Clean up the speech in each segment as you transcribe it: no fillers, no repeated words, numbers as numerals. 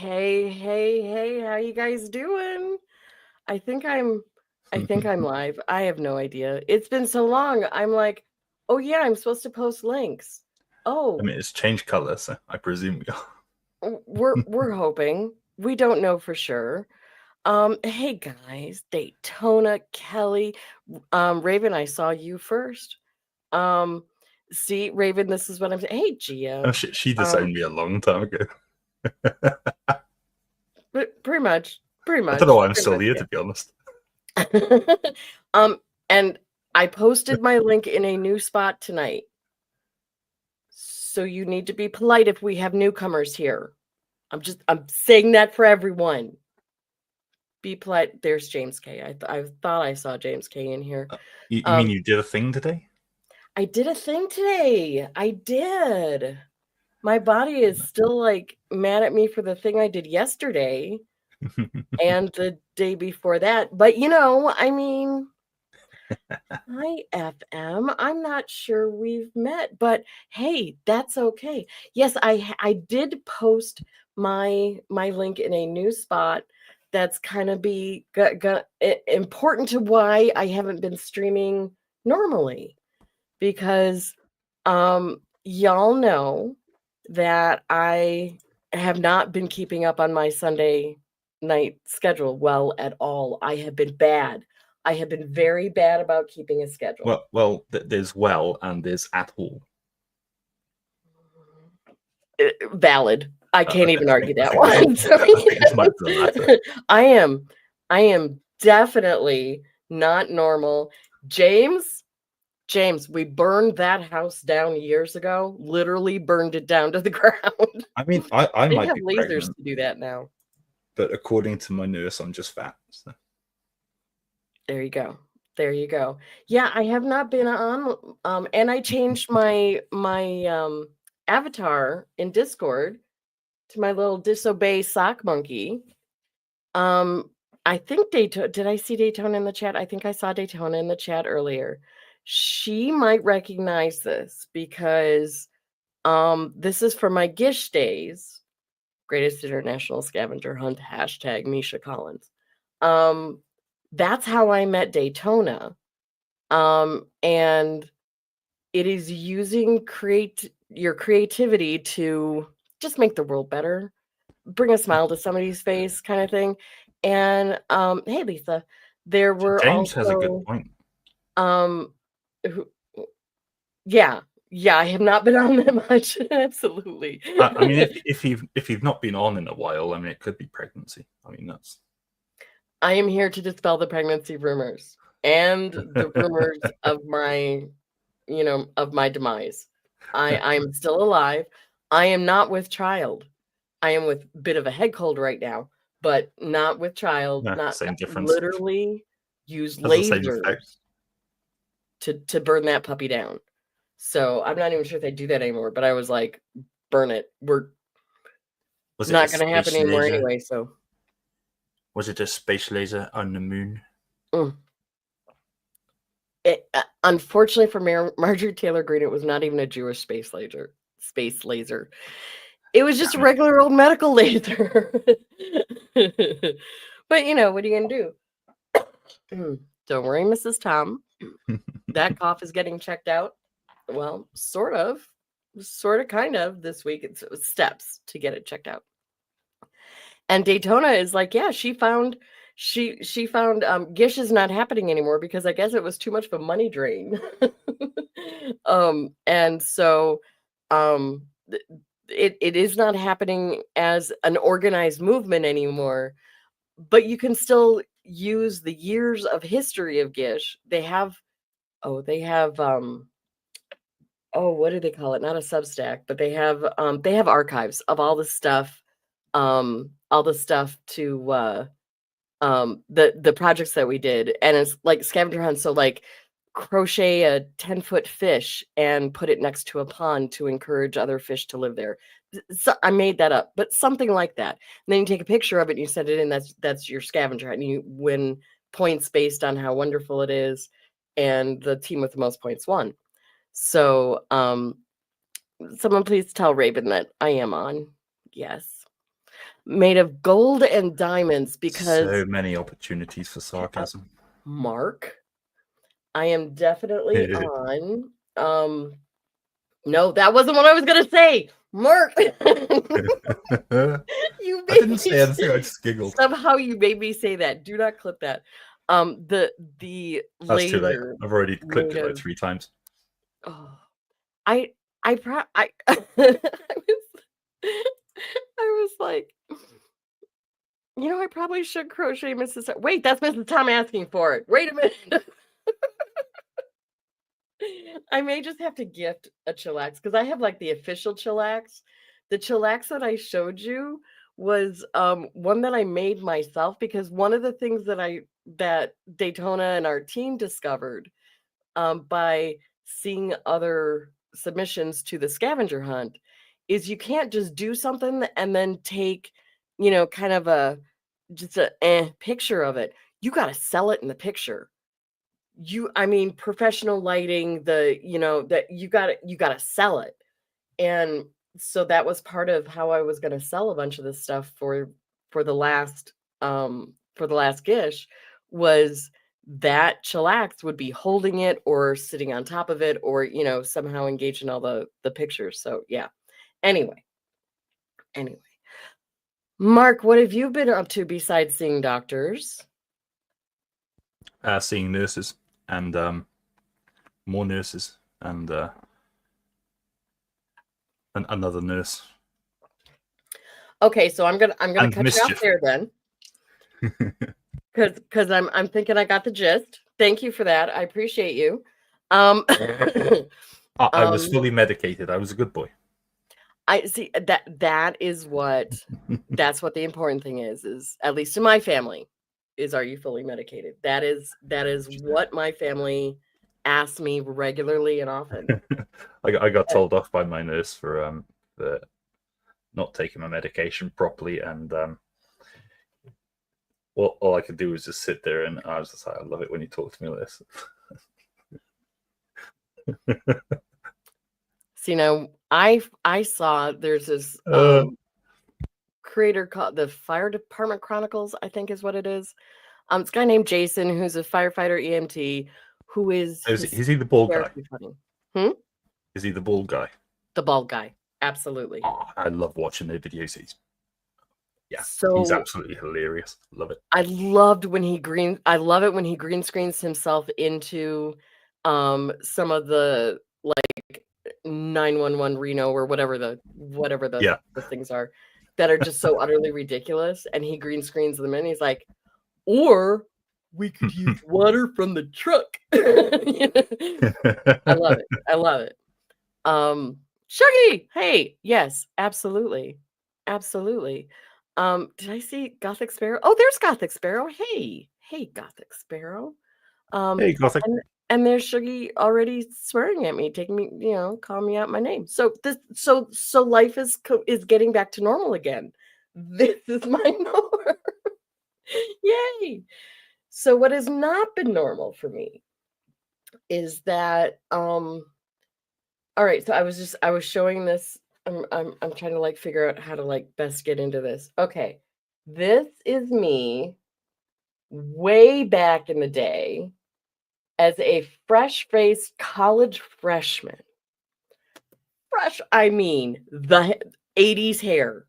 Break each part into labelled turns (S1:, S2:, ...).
S1: Hey, how you guys doing? I think I'm I think I'm live. I have no idea. It's been so long. I'm like, "Oh yeah, I'm supposed to post links."
S2: I
S1: Oh,
S2: mean, it's changed color, so I presume we are.
S1: we're hoping. We don't know for sure. Hey guys, Daytona, Kelly, Raven, I saw you first. Um, see, Raven, this is what I'm saying. Hey,
S2: Oh
S1: Gia.
S2: shit, she
S1: Um,
S2: disowned me a long time ago.
S1: but pretty much, pretty
S2: I don't know
S1: much,
S2: why I'm
S1: pretty
S2: still
S1: much,
S2: here,
S1: yeah.
S2: to be honest.
S1: And I posted my link in a new spot tonight. So you need to be polite if we have newcomers here. I'm saying that for everyone. Be polite. There's James K. I thought I saw James K in here.
S2: You mean
S1: Um,
S2: you did a thing today?
S1: I did a thing today. I did. My body is still like mad at me for the thing I did yesterday and the day before that. But I mean, hi, FM. I'm not sure we've met, but hey, that's okay. Yes, I did post my link in a new spot. That's kind of important to why I haven't been streaming normally because y'all know that I have not been keeping up on my Sunday night schedule well at all. I have been bad. I have been very bad about keeping a schedule.
S2: There's well and there's at all.
S1: Valid. I can't
S2: Okay,
S1: even argue
S2: I
S1: that
S2: think this,
S1: one. So,
S2: I think this might be the latter.
S1: I am, I am definitely not normal. James, James, we burned that house down years ago. Literally burned it down to the ground.
S2: I mean, I
S1: They
S2: might
S1: have
S2: be
S1: lasers
S2: pregnant,
S1: to do that now.
S2: but according to my nurse, I'm just fat. So.
S1: There you go. There you go. Yeah, I have not been on and I changed my avatar in Discord to my little disobey sock monkey. Um I think Daytona, did I see Daytona in the chat? I think I saw Daytona in the chat earlier. She might recognize this because this is for my Gish days. Greatest International Scavenger Hunt, hashtag Misha Collins. Um, that's how I met Daytona. And it is using your creativity to just make the world better, bring a smile to somebody's face, kind of thing. And hey, Lisa, there were
S2: James has a good
S1: also
S2: point.
S1: um, who, yeah, yeah, I have not been on that much. Absolutely.
S2: I mean, if you've not been on in a while, I mean, it could be pregnancy. I mean, that's.
S1: I am here to dispel the pregnancy rumors and the rumors of my demise. I'm still alive. I am not with child. I am with bit of a head cold right now, but not with child,
S2: Yeah,
S1: not
S2: same difference.
S1: literally use
S2: Has the same effect.
S1: lasers to burn that puppy down. So I'm not even sure if they do that anymore, but I was like, burn it. We're
S2: Was it a
S1: not gonna happen
S2: space
S1: anymore
S2: laser?
S1: anyway, so
S2: Was it a space laser on the moon?
S1: mm. Unfortunately for Marjorie Taylor Greene, it was not even a Jewish space laser. Space laser. It was just a regular old medical laser. But what are you gonna do? Don't worry, Mrs. Tom. That cough is getting checked out. Well, sort of, kind of. This week, it's steps to get it checked out. And Daytona is like, yeah, she found Gish is not happening anymore because I guess it was too much of a money drain. And so it is not happening as an organized movement anymore, but you can still use the years of history of Gish. They have what do they call it? Not a Substack, but they have archives of all the stuff to the projects that we did, and it's like scavenger hunt. So like crochet a 10-foot fish and put it next to a pond to encourage other fish to live there. So I made that up, but something like that. And then you take a picture of it and you send it in. That's your scavenger hunt, and you win points based on how wonderful it is, and the team with the most points won. So someone please tell Raven that I am on. Yes. made of gold and diamonds because
S2: So many opportunities for sarcasm.
S1: Mark, I am definitely on. No, that wasn't what I was gonna say. Mark, you
S2: I
S1: made
S2: didn't
S1: me
S2: say anything. I just giggled.
S1: somehow you made me say that. Do not clip that. The
S2: That's too late.
S1: laser
S2: I've already clipped
S1: made
S2: it like
S1: of
S2: 3 times.
S1: oh, I I I was like, you know, I probably should crochet Mrs. Wait, that's Mrs. Tom asking for it. Wait a minute. I may just have to gift a chillax because I have like the official chillax. The chillax that I showed you was one that I made myself because one of the things that Daytona and our team discovered by seeing other submissions to the scavenger hunt is you can't just do something and then take, you know, kind of a just a picture of it. You got to sell it in the picture. I mean, professional lighting, that you got to sell it. And so that was part of how I was going to sell a bunch of this stuff for the last Gish was that chillax would be holding it or sitting on top of it or, somehow engaged in all the pictures. So yeah. Anyway. Mark, what have you been up to besides seeing doctors?
S2: Seeing nurses and more nurses and another nurse.
S1: Okay, so I'm gonna cut you off
S2: mischief.
S1: there then, because I'm thinking I got the gist. Thank you for that. I appreciate you.
S2: I was fully medicated. I was a good boy.
S1: I see that is that's what the important thing is at least in my family is, are you fully medicated? That is what my family asks me regularly and often.
S2: I got told off by my nurse for not taking my medication properly, and all I could do was just sit there, and I was just like, I love it when you talk to me like this.
S1: See, now I saw there's this creator called the Fire Department Chronicles, I think is what it is. It's a guy named Jason who's a firefighter EMT who is
S2: he the bald guy?
S1: Funny.
S2: Is he the bald guy?
S1: The bald guy, absolutely.
S2: Oh, I love watching their videos. He's absolutely hilarious. Love it.
S1: I love it when he green screens himself into some of the like 911 Reno or whatever the things are that are just so utterly ridiculous, and he green screens them in. He's like, or we could use water from the truck. I love it. Shuggy, hey, yes, absolutely. Did I see Gothic Sparrow? Oh, there's Gothic Sparrow. Hey, Gothic Sparrow.
S2: Hey, Gothic.
S1: And there's Shuggy already swearing at me, taking me, calling me out my name. So life is getting back to normal again. This is my norm. Yay! So what has not been normal for me is that all right, so I was showing this. I'm trying to figure out how to best get into this. Okay. This is me way back in the day as a fresh-faced college freshman. I mean, the 80s hair.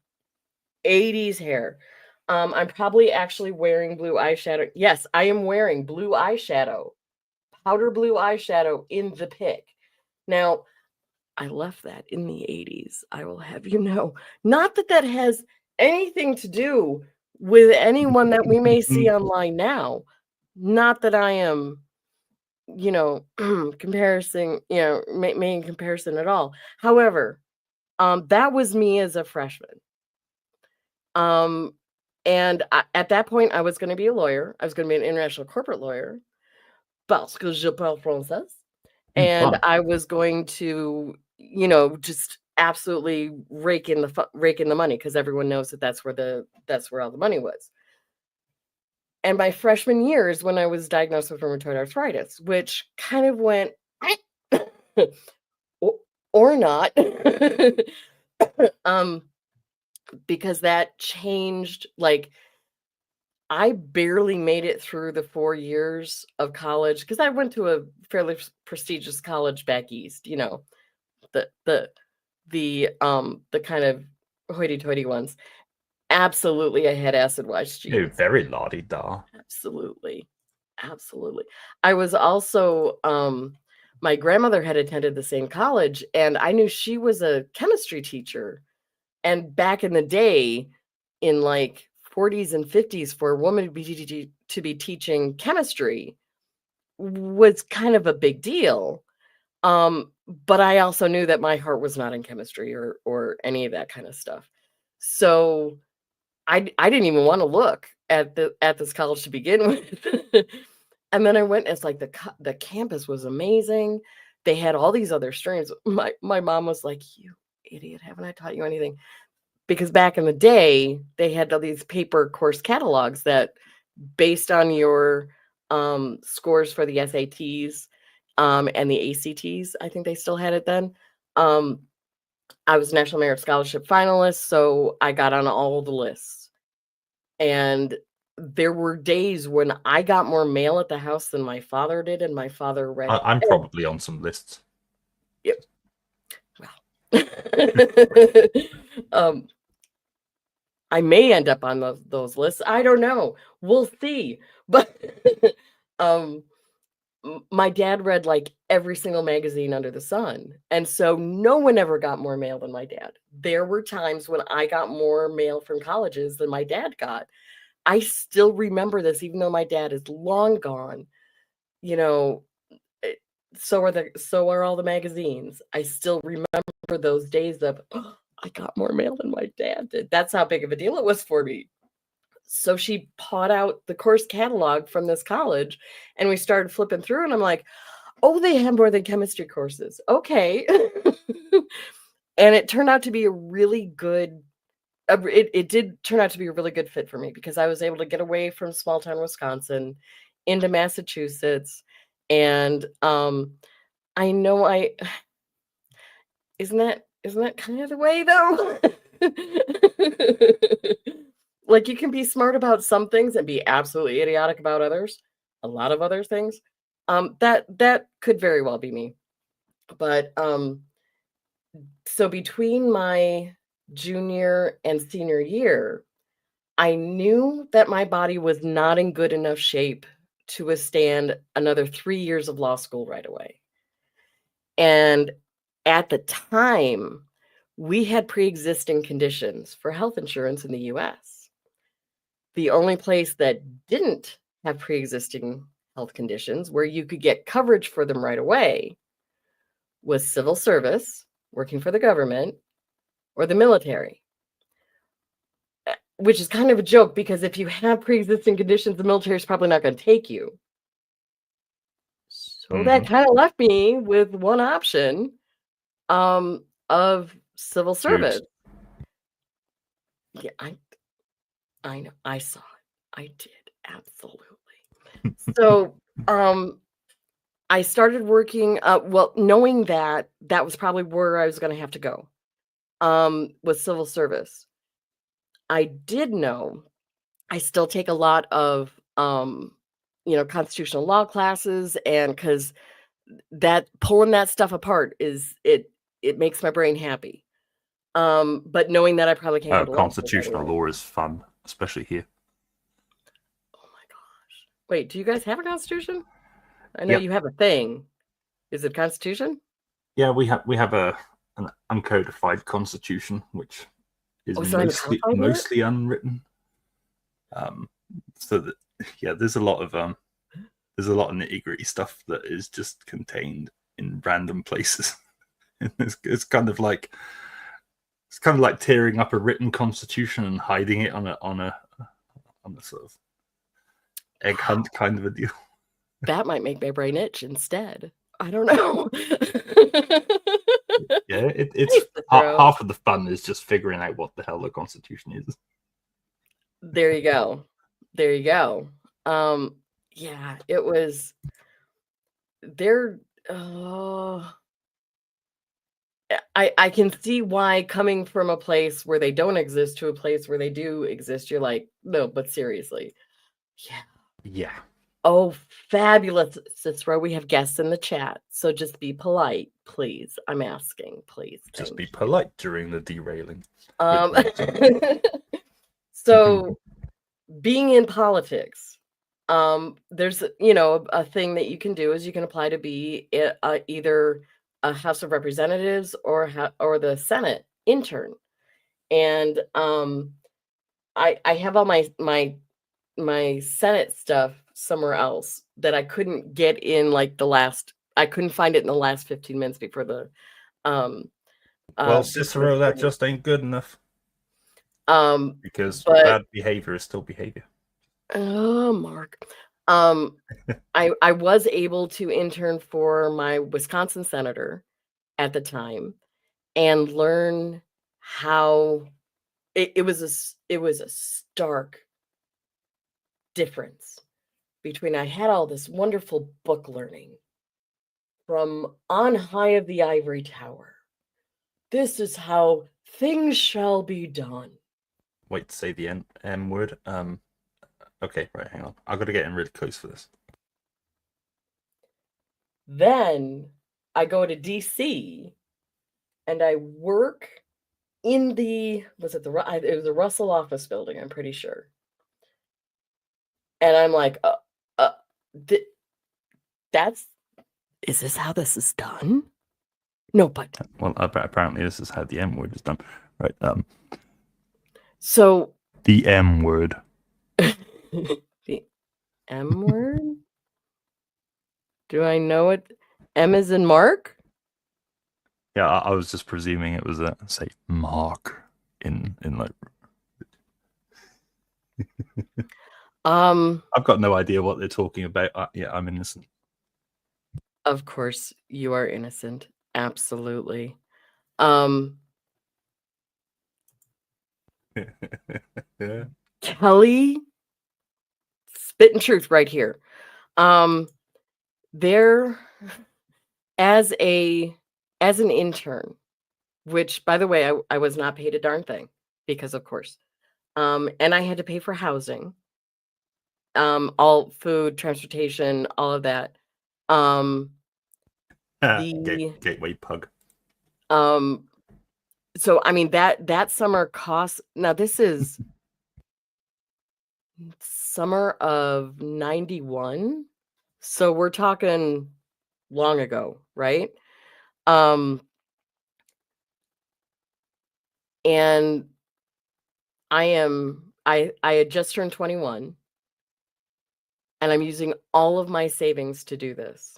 S1: 80s hair. I'm probably actually wearing blue eyeshadow. Yes, I am wearing blue eyeshadow. Powder blue eyeshadow in the pic. Now, I left that in the 80s. I will have you know. Not that has anything to do with anyone that we may see online now. Not that I am, making comparison at all. However, that was me as a freshman. And at that point, I was going to be a lawyer. I was going to be an international corporate lawyer. Parce que je parle français. And I was going to, just absolutely rake in the money because everyone knows that's where all the money was. And my freshman year is when I was diagnosed with rheumatoid arthritis, which kind of went or not. because that changed, like, I barely made it through the 4 years of college because I went to a fairly prestigious college back east, the the the kind of hoity-toity ones. Absolutely, I had acid wash
S2: No,
S1: jeans.
S2: very la-di-da.
S1: Absolutely. Absolutely. I was also, my grandmother had attended the same college, and I knew she was a chemistry teacher. And back in the day, in like 40s and 50s, for a woman to be teaching chemistry was kind of a big deal. But I also knew that my heart was not in chemistry or any of that kind of stuff. So I didn't even want to look at this college to begin with. And then I went, it's like the campus was amazing. They had all these other streams. My mom was like, "You idiot, haven't I taught you anything?" Because back in the day, they had all these paper course catalogs that based on your scores for the SATs and the ACTs, I think they still had it then. I was National Merit Scholarship finalist, so I got on all the lists. And there were days when I got more mail at the house than my father did, and my father read
S2: I'm probably on some lists.
S1: Yep. Well, I may end up on those lists. I don't know. We'll see. But um, my dad read like every single magazine under the sun. And so no one ever got more mail than my dad. There were times when I got more mail from colleges than my dad got. I still remember this, even though my dad is long gone. You know, eh, so are all the magazines. I still remember those days of, "Oh, I got more mail than my dad did." That's how big of a deal it was for me. So she pawed out the course catalog from this college, and we started flipping through, and I'm like, "Oh, they have more than chemistry courses. Okay." And it turned out to be a really good it did turn out to be a really good fit for me because I was able to get away from small town Wisconsin into Massachusetts, and, I know I isn't that kind of the way though? Like, you can be smart about some things and be absolutely idiotic about others, a lot of other things. That could very well be me. But, so between my junior and senior year, I knew that my body was not in good enough shape to withstand another 3 years of law school right away. And at the time, we had pre-existing conditions for health insurance in the US. The only place that didn't have pre-existing health conditions where you could get coverage for them right away was civil service, working for the government, or the military. Which is kind of a joke because if you have pre-existing conditions, the military is probably not going to take you. So that kind of left me with one option of civil service. Yeah, I know. I saw it. I did. Absolutely. So, I started working, well, knowing that that was probably where I was going to have to go, with civil service. I did know I still take a lot of, constitutional law classes, and because that pulling that stuff apart it makes my brain happy. But knowing that I probably can't go to law school right
S2: Constitutional
S1: away.
S2: law is fun, especially here.
S1: Oh my gosh. Wait, do you guys have a constitution? I know
S2: Yep.
S1: you have a thing. Is it constitution?
S2: Yeah, we have an uncodified constitution, which is
S1: Oh, it's not even codified yet?
S2: mostly unwritten. So that there's a lot of nitty-gritty stuff that is just contained in random places. it's kind of like tearing up a written constitution and hiding it on a sort of egg hunt kind of a deal.
S1: That might make my brain itch instead. I don't know.
S2: Yeah, it's
S1: Hey,
S2: half of the fun is just figuring out what the hell the constitution is.
S1: There you go. There you go. Yeah, it was there. Oh, I can see why coming from a place where they don't exist to a place where they do exist, you're like, no, but seriously. Yeah.
S2: Yeah.
S1: Oh, fabulous, Cicero. We have guests in the chat, so just be polite, please. I'm asking, please.
S2: Just be
S1: Thank you.
S2: polite during the derailing.
S1: So being in politics, there's a thing that you can do is you can apply to be either a House of Representatives or the Senate intern. And I have all my Senate stuff somewhere else that I couldn't get in I couldn't find it in the last 15 minutes before the
S2: well, Cicero, that just ain't good enough. Because bad behavior is still behavior.
S1: Oh, Mark. I was able to intern for my Wisconsin senator at the time and learn how it was a stark difference between I had all this wonderful book learning from on high of the ivory tower. This is how things shall be done.
S2: Wait to say the M word. Okay, right, hang on. I've got to get in really close for this.
S1: Then I go to DC and I work in it was the Russell office building, I'm pretty sure. And I'm like, is this how this is done? No, but
S2: well, apparently this is how the M word is done, right?
S1: So
S2: the M word.
S1: The M word? Do I know it? M is in Mark?
S2: Yeah, I was just presuming it was say Mark in like. I've got no idea what they're talking about. Yeah, I'm innocent.
S1: Of course, you are innocent. Absolutely. Kelly, spitting truth right here. There, as an intern, which by the way, I was not paid a darn thing because of course, and I had to pay for housing, all food, transportation, all of that. The
S2: gateway pug.
S1: So I mean that summer cost. Now this is summer of 91, so we're talking long ago, right? And I had just turned 21 and I'm using all of my savings to do this.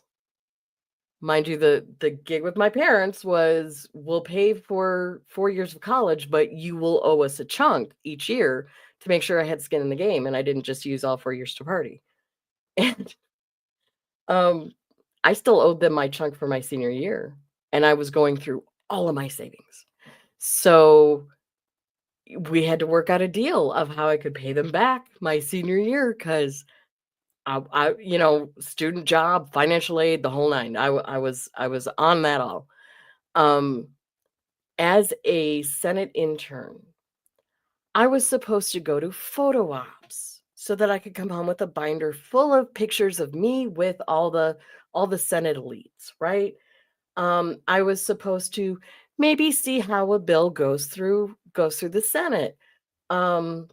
S1: Mind you, the gig with my parents was, we'll pay for 4 years of college, but you will owe us a chunk each year to make sure I had skin in the game and I didn't just use all 4 years to party. And I still owed them my chunk for my senior year, and I was going through all of my savings. So we had to work out a deal of how I could pay them back my senior year because I student job, financial aid, the whole nine. I was on that all. As a Senate intern, I was supposed to go to photo ops so that I could come home with a binder full of pictures of me with all the Senate elites, right? I was supposed to maybe see how a bill goes through the Senate. One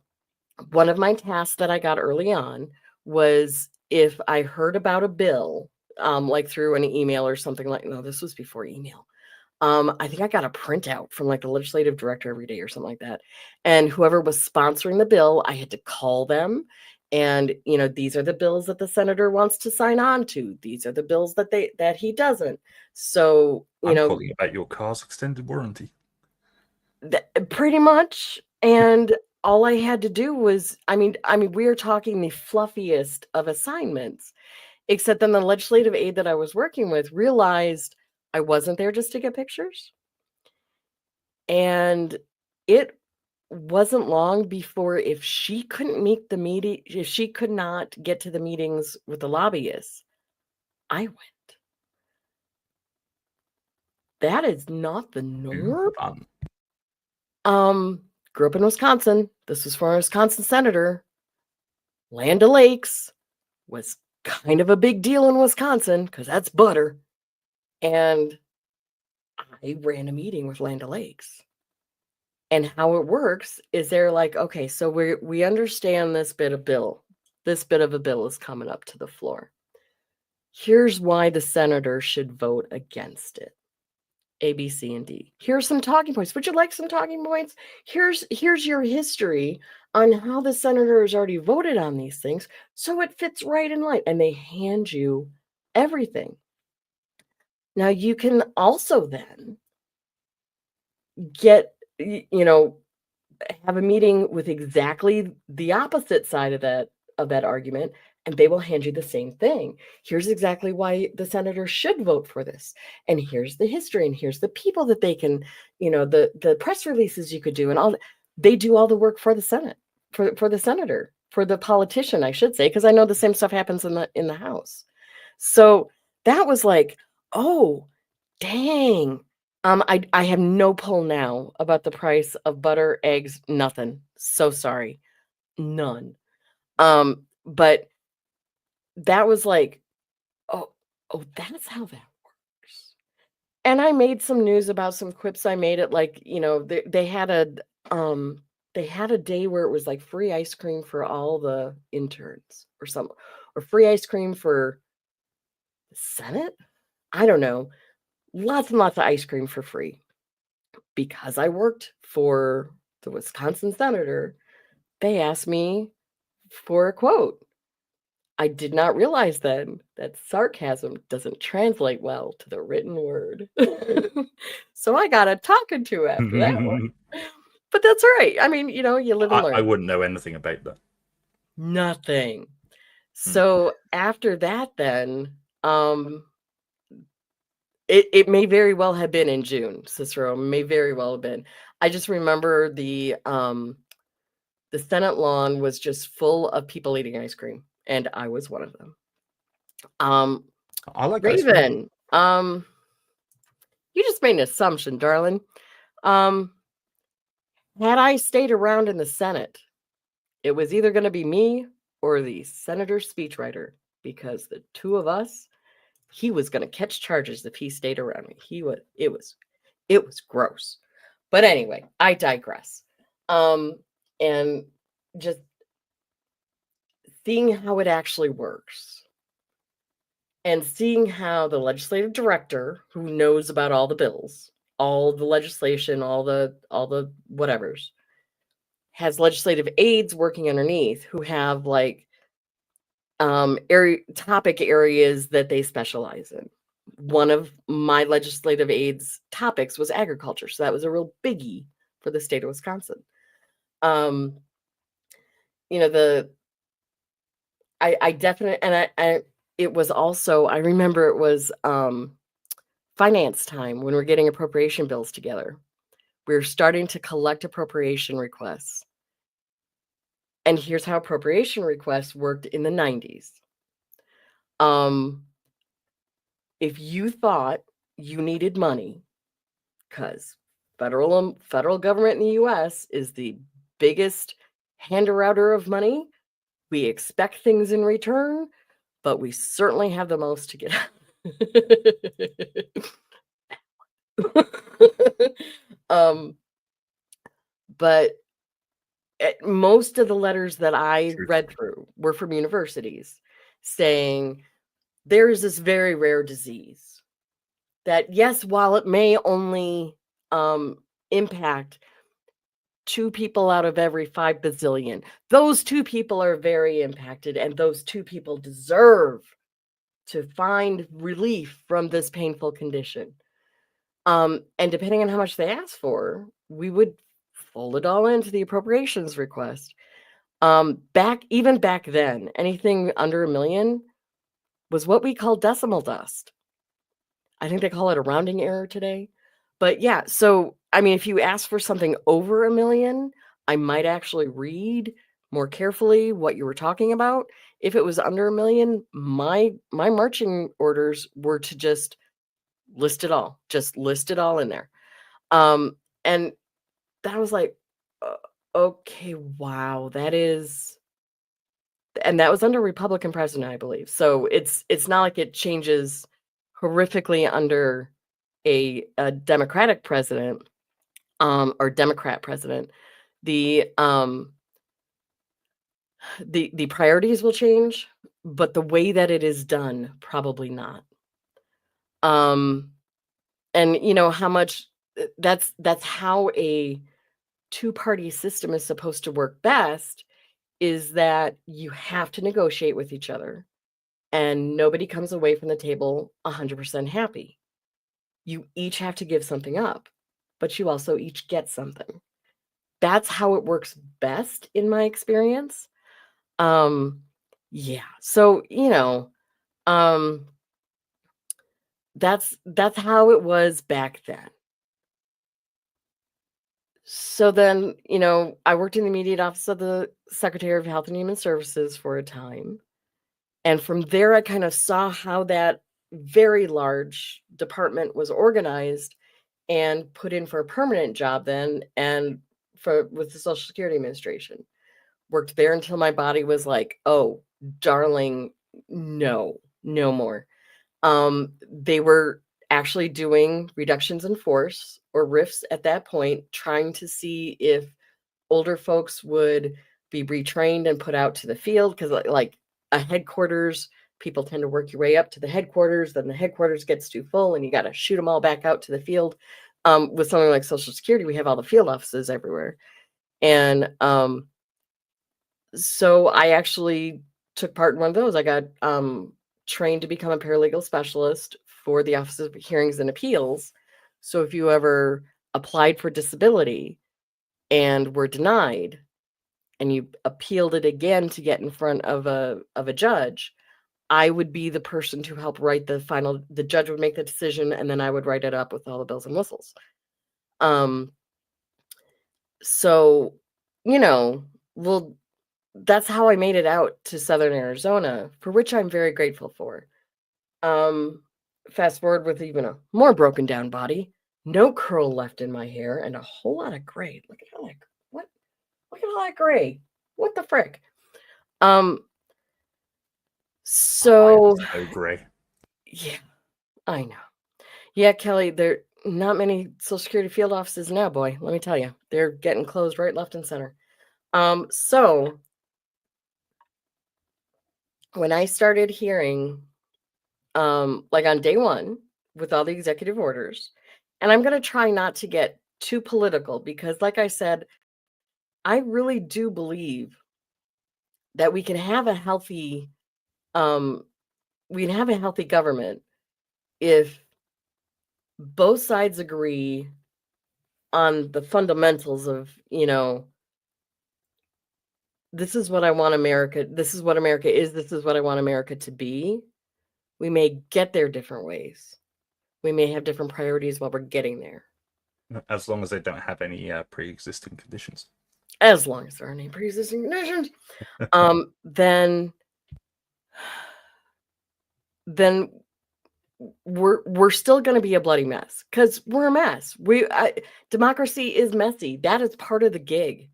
S1: of my tasks that I got early on was if I heard about a bill, like through an email or something no, this was before email. I think I got a printout from like the legislative director every day or something like that. And whoever was sponsoring the bill, I had to call them. And, these are the bills that the senator wants to sign on to. These are the bills that he doesn't. So,
S2: I'm calling about your car's extended warranty.
S1: Pretty much. And all I had to do was, I mean, we are talking the fluffiest of assignments, except then the legislative aide that I was working with realized I wasn't there just to get pictures. And it wasn't long before if she couldn't meet the meeting, if she could not get to the meetings with the lobbyists, I went. That is not the norm.
S2: Fun.
S1: Grew up in Wisconsin. This was for a Wisconsin senator. Land O'Lakes was kind of a big deal in Wisconsin because that's butter. And I ran a meeting with Land O'Lakes. And how it works is they're like, okay, so we understand this bit of a bill is coming up to the floor. Here's why the senator should vote against it. A, B, C, and D. Here's some talking points. Would you like some talking points? Here's your history on how the senator has already voted on these things, so it fits right in line. And they hand you everything. Now, you can also then get, have a meeting with exactly the opposite side of that argument, and they will hand you the same thing. Here's exactly why the senator should vote for this. And here's the history, and here's the people that they can, the press releases you could do, and all that. They do all the work for the Senate, for the senator, for the politician, I should say, because I know the same stuff happens in the House. So that was like, oh, dang. I have no pull now about the price of butter, eggs, nothing. So sorry. None. But that was like, oh, that's how that works. And I made some news about some quips I made it like, they had a day where it was like free ice cream for all the interns or free ice cream for the Senate. I don't know. Lots and lots of ice cream for free. Because I worked for the Wisconsin senator, they asked me for a quote. I did not realize then that sarcasm doesn't translate well to the written word. So I got a talking to after that one. But that's all right. I mean, you live and learn.
S2: I wouldn't know anything about that.
S1: Nothing. So after that then, it may very well have been in June, Cicero, may very well have been. I just remember the Senate lawn was just full of people eating ice cream, and I was one of them.
S2: I like
S1: Raven, you just made an assumption, darling. Had I stayed around in the Senate, it was either going to be me or the senator's speechwriter, because the two of us, he was going to catch charges if he stayed around me. It was gross. But anyway, I digress. And just seeing how it actually works and seeing how the legislative director, who knows about all the bills, all the legislation, all the whatevers, has legislative aides working underneath who have like topic areas that they specialize in. One of my legislative aides' topics was agriculture, so that was a real biggie for the state of Wisconsin. I definitely, and it was also, I remember it was finance time when we're getting appropriation bills together. We're starting to collect appropriation requests. And here's how appropriation requests worked in the 90s. If you thought you needed money, because federal government in the U.S. is the biggest hander-outer of money, we expect things in return, but we certainly have the most to get but most of the letters that I read through were from universities saying there is this very rare disease that, yes, while it may only impact 2 people out of every 5 bazillion, those 2 people are very impacted, and those 2 people deserve to find relief from this painful condition. And depending on how much they asked for, we would fold it all into the appropriations request. Back then, anything under $1 million was what we call decimal dust. I think they call it a rounding error today. But yeah, so I mean, if you ask for something over $1 million, I might actually read more carefully what you were talking about. If it was under $1 million, my marching orders were to just List it all. Just list it all in there. And that was like, okay, wow, that is, and that was under Republican president, I believe. So it's not like it changes horrifically under a Democratic president, or Democrat president. The the priorities will change, but the way that it is done, probably not. And you know how much that's how a two-party system is supposed to work best, is that you have to negotiate with each other and nobody comes away from the table 100% happy. You each have to give something up, but you also each get something. That's how it works best in my experience. Yeah. So, that's how it was back then. So then, I worked in the immediate office of the Secretary of Health and Human Services for a time. And from there, I kind of saw how that very large department was organized and put in for a permanent job then, and with the Social Security Administration. Worked there until my body was like, oh, darling, no more. They were actually doing reductions in force, or RIFs at that point, trying to see if older folks would be retrained and put out to the field, because like a headquarters, people tend to work your way up to the headquarters, then the headquarters gets too full and you got to shoot them all back out to the field. With something like Social Security, we have all the field offices everywhere. And so I actually took part in one of those. I got trained to become a paralegal specialist for the Office of Hearings and Appeals. So if you ever applied for disability and were denied, and you appealed it again to get in front of a judge, I would be the person to help write the judge would make the decision, and then I would write it up with all the bells and whistles. So, well, that's how I made it out to Southern Arizona, for which I'm very grateful for. Fast forward with even a more broken down body, no curl left in my hair, and a whole lot of gray. Look at all that gray. What the frick? So
S2: gray.
S1: Yeah, I know. Yeah, Kelly, there are not many Social Security field offices now, boy. Let me tell you, they're getting closed right, left, and center. So when I started hearing, like on day one, with all the executive orders, and I'm going to try not to get too political, because like I said, I really do believe that we can have a healthy government if both sides agree on the fundamentals of, this is what I want America, this is what America is, this is what I want America to be. We may get there different ways. We may have different priorities while we're getting there.
S2: As long as they don't have any pre-existing conditions.
S1: As long as there aren't any pre-existing conditions, then we're still going to be a bloody mess, because we're a mess. Democracy is messy. That is part of the gig.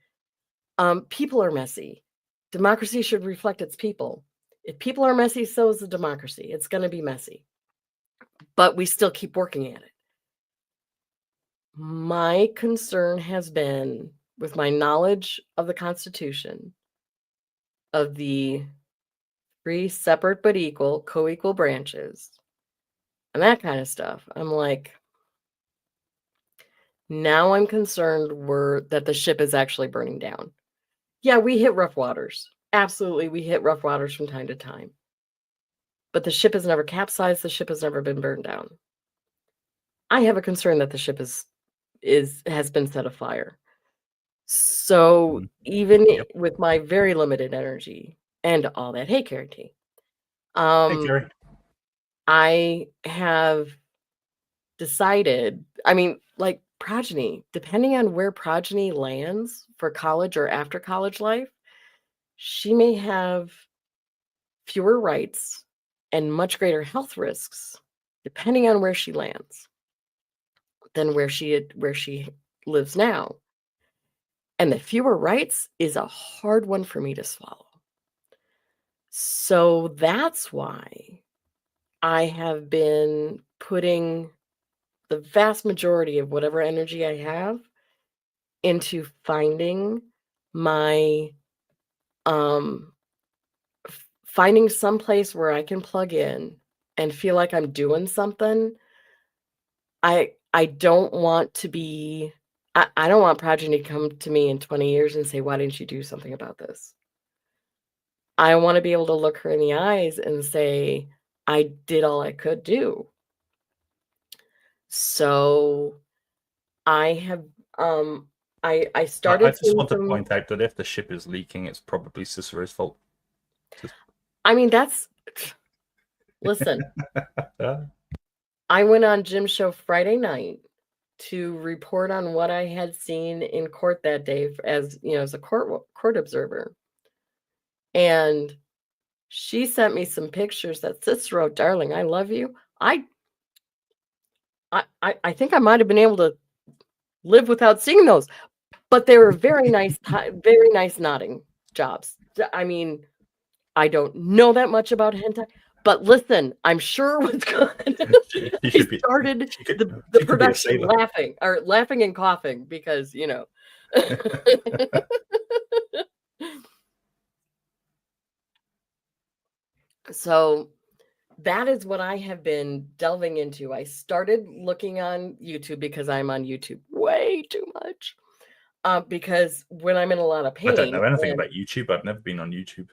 S1: People are messy. Democracy should reflect its people. If people are messy, so is the democracy. It's going to be messy, but we still keep working at it. My concern has been, with my knowledge of the Constitution, of the 3 separate but equal, co-equal branches, and that kind of stuff, I'm like, now I'm concerned that the ship is actually burning down. Yeah, we hit rough waters. Absolutely, we hit rough waters from time to time. But the ship has never capsized. The ship has never been burned down. I have a concern that the ship has been set afire. So even with my very limited energy and all that, hey, Carrie T.
S2: Hey, Carrie.
S1: I have decided, like Progeny, depending on where Progeny lands for college or after college life, she may have fewer rights and much greater health risks depending on where she lands, than where she lives now. And the fewer rights is a hard one for me to swallow. So that's why I have been putting the vast majority of whatever energy I have into finding my finding some place where I can plug in and feel like I'm doing something. I don't want to be I don't want Progeny to come to me in 20 years and say, why didn't you do something about this? I want to be able to look her in the eyes and say, I did all I could do. So I have I started
S2: I just want
S1: to
S2: point out that if the ship is leaking, it's probably Cicero's fault.
S1: I mean, that's listen. I went on Jim's show Friday night to report on what I had seen in court that day as, as a court observer. And she sent me some pictures that Cicero, darling, I love you. I think I might have been able to live without seeing those, but they were very nice nodding jobs. I mean, I don't know that much about hentai, but listen, I'm sure it was good. He started the production laughing and coughing because, So that is what I have been delving into. I started looking on YouTube because I'm on YouTube way too much. Because when I'm in a lot of pain,
S2: I don't know anything about YouTube. I've never been on YouTube.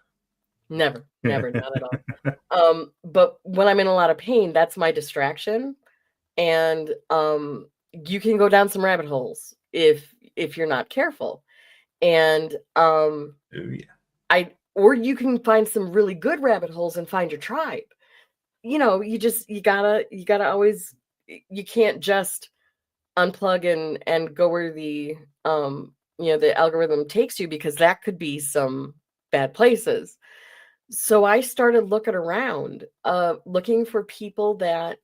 S1: Never, not at all. But when I'm in a lot of pain, that's my distraction. And you can go down some rabbit holes if you're not careful. And or you can find some really good rabbit holes and find your tribe. You gotta always, you can't just unplug and go where the the algorithm takes you, because that could be some bad places. So I started looking around, looking for people that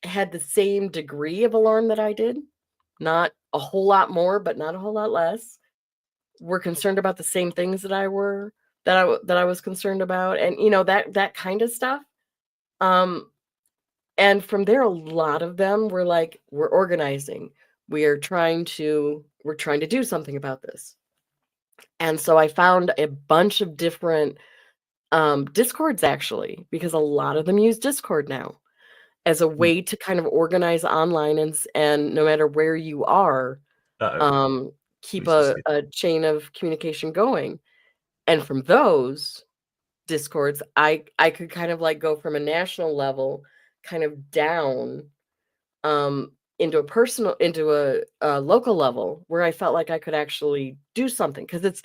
S1: had the same degree of alarm that I did, not a whole lot more, but not a whole lot less. Were concerned about the same things that I was concerned about, and that kind of stuff. And from there, a lot of them were like, we're organizing. We're trying to do something about this. And so I found a bunch of different Discords, actually, because a lot of them use Discord now as a way to kind of organize online, and no matter where you are, keep a chain of communication going. And from those Discords, I could kind of like go from a national level kind of down into a local level where I felt like I could actually do something. Because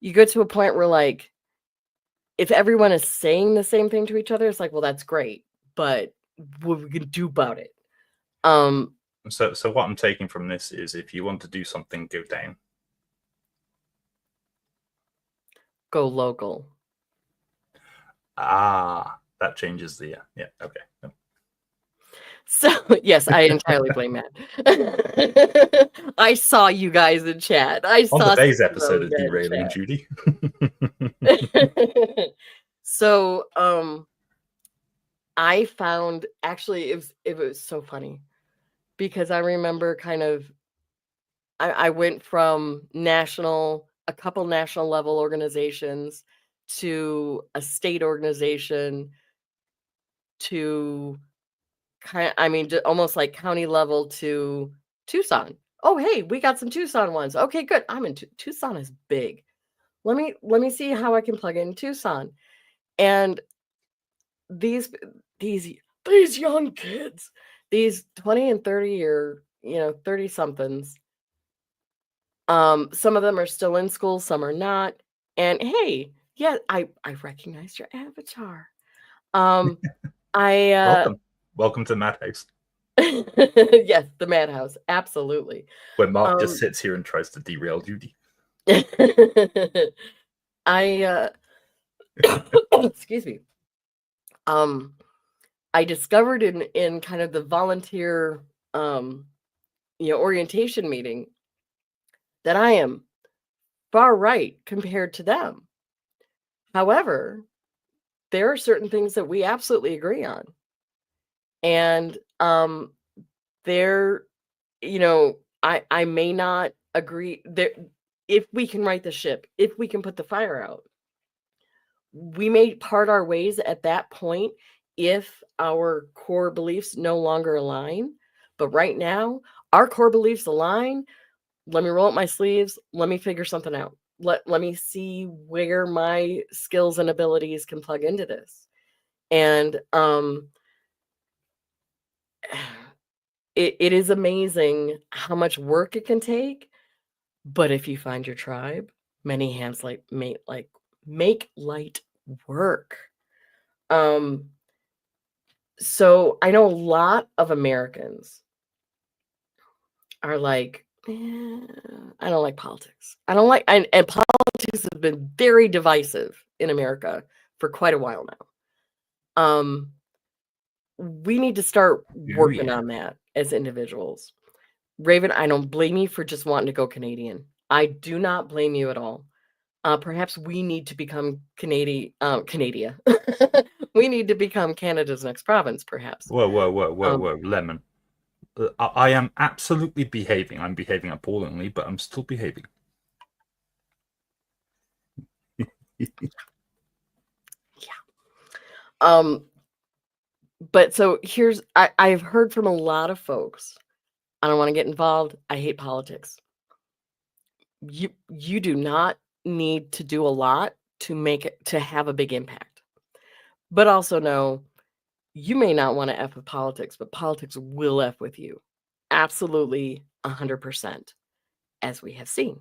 S1: you go to a point where, like, if everyone is saying the same thing to each other, it's like, well, that's great, but what we can do about it?
S2: So what I'm taking from this is, if you want to do something, go down.
S1: Go local.
S2: That changes the yeah. Okay. No.
S1: So yes, I entirely blame Matt. I saw you guys in chat. I saw
S2: today's episode of Derailing Judy.
S1: So I found, actually, it was so funny, because I remember kind of I went from a couple national level organizations to a state organization to almost like county level to Tucson. Oh, hey, we got some Tucson ones. Okay, good. I'm in Tucson is big. Let me see how I can plug in Tucson. And these young kids, these 20 and 30 year, 30 somethings. Some of them are still in school, some are not. And hey, yeah, I recognize your avatar.
S2: Welcome to Madhouse.
S1: Yes, the Madhouse, absolutely.
S2: Where Mark just sits here and tries to derail Judy.
S1: Excuse me. I discovered in kind of the volunteer orientation meeting that I am far right compared to them. However, there are certain things that we absolutely agree on. And there, I may not agree there. If we can right the ship, if we can put the fire out, we may part our ways at that point if our core beliefs no longer align. But right now, our core beliefs align. Let me roll up my sleeves. Let me figure something out. Let me see where my skills and abilities can plug into this. And it is amazing how much work it can take. But if you find your tribe, many hands make light work. So I know a lot of Americans are like, I don't like politics. I don't like, and politics has been very divisive in America for quite a while now. We need to start working on that as individuals. Raven, I don't blame you for just wanting to go Canadian. I do not blame you at all. Perhaps we need to become Canada. We need to become Canada's next province, perhaps.
S2: Whoa, Lemon. I am absolutely behaving. I'm behaving appallingly, but I'm still behaving.
S1: Yeah. But so I've heard from a lot of folks. I don't want to get involved. I hate politics. You do not need to do a lot to have a big impact. But also know you may not want to F with politics, but politics will F with you. Absolutely 100%, as we have seen.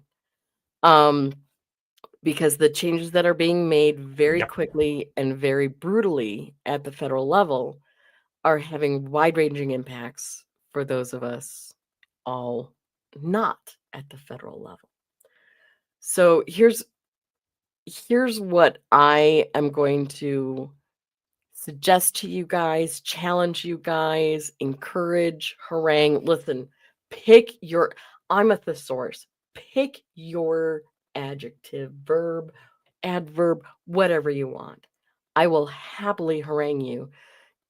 S1: Because the changes that are being made very quickly and very brutally at the federal level are having wide-ranging impacts for those of us all not at the federal level. So here's what I am going to suggest to you guys, challenge you guys, encourage, harangue. Listen, I'm a thesaurus. Pick your adjective, verb, adverb, whatever you want. I will happily harangue you,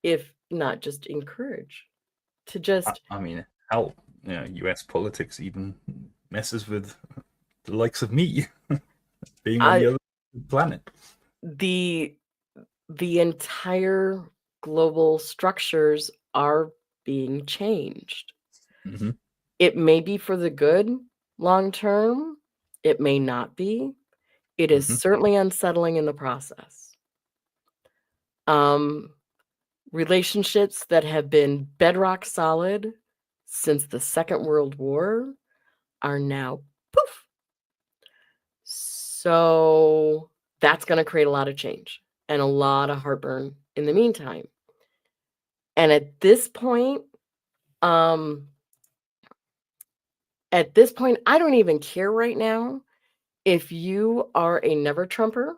S1: if not just encourage, to just...
S2: I mean, hell, US politics even messes with the likes of me being on the other planet.
S1: The entire global structures are being changed.
S2: Mm-hmm.
S1: It may be for the good long term. It may not be. It is certainly unsettling in the process. Relationships that have been bedrock solid since the Second World War are now poof. So that's going to create a lot of change and a lot of heartburn in the meantime. And at this point, I don't even care right now if you are a never Trumper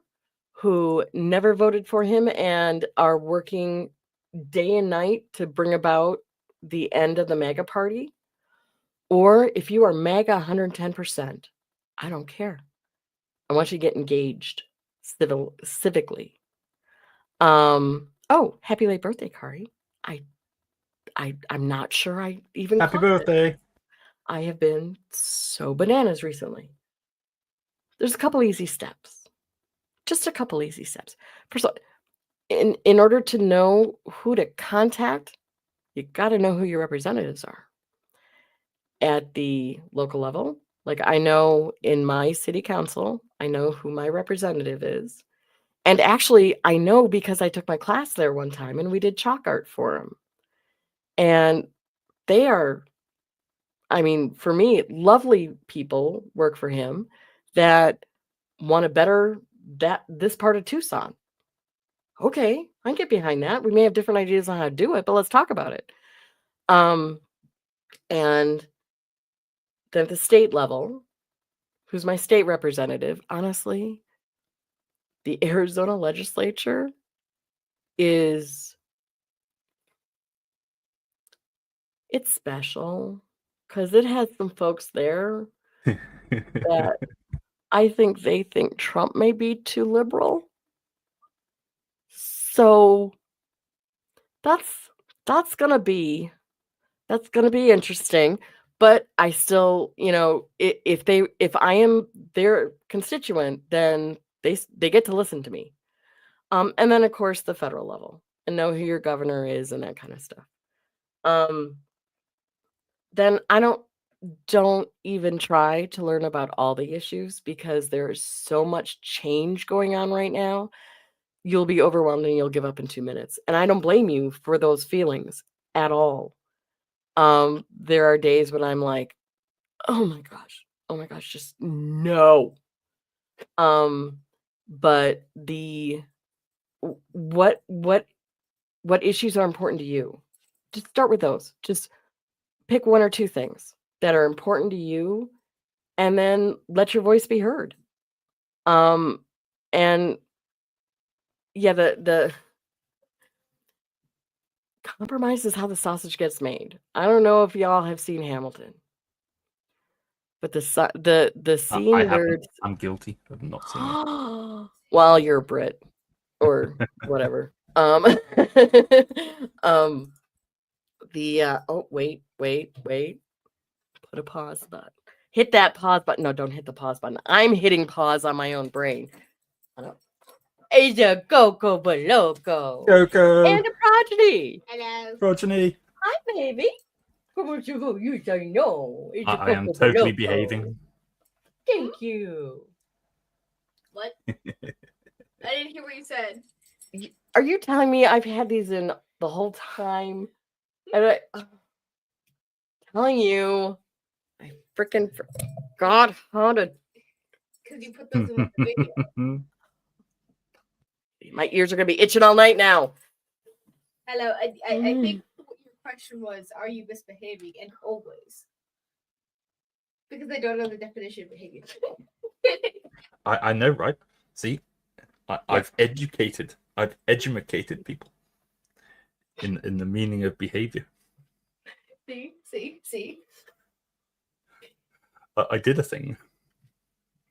S1: who never voted for him and are working day and night to bring about the end of the MAGA party, or if you are MAGA 110%. I don't care. I want you to get engaged civically. Oh, happy late birthday, Kari. I'm not sure I even
S2: happy birthday.
S1: I have been so bananas recently. There's a couple easy steps. Just a couple easy steps. First of all, in order to know who to contact, you got to know who your representatives are. At the local level, like I know in my city council, I know who my representative is. And actually, I know because I took my class there one time and we did chalk art for them. And they are, I mean, for me, lovely people work for him that want to better this part of Tucson. Okay, I can get behind that. We may have different ideas on how to do it, but let's talk about it. And then at the state level, who's my state representative, honestly, the Arizona legislature is It's special because it has some folks there that I think they think Trump may be too liberal. So that's gonna be interesting. But I still, if I am their constituent, then they get to listen to me. And then of course the federal level and know who your governor is and that kind of stuff. Then I don't even try to learn about all the issues because there's so much change going on right now. You'll be overwhelmed and you'll give up in 2 minutes. And I don't blame you for those feelings at all. There are days when I'm like, oh my gosh, just no. But what issues are important to you? Just start with those. Just pick 1 or 2 things that are important to you and then let your voice be heard. And yeah, the compromise is how the sausage gets made. I don't know if y'all have seen Hamilton, but the scene
S2: I
S1: where
S2: haven't. I'm guilty of not seeing it.
S1: well, you're a Brit or whatever. Wait. Put a pause button. Hit that pause button. No, don't hit the pause button. I'm hitting pause on my own brain. It's a Coco Baloco.
S2: Coco.
S1: And a progeny.
S3: Hello.
S2: Progeny.
S1: Hi, baby. Come on, you go. You don't know. It's a
S2: I am
S1: Coco
S2: totally
S1: Baloco.
S2: behaving.
S1: Thank you.
S3: What? I didn't hear what you said.
S1: Are you telling me I've had these in the whole time? And telling you, I freaking forgot how to.
S3: Because you put those in the video.
S1: My ears are gonna be itching all night now.
S3: Hello. I think what your question was, are you misbehaving? And always. Because I don't know the definition of behavior.
S2: I know, right? See, I've educated people in the meaning of behavior.
S3: See.
S2: I did a thing.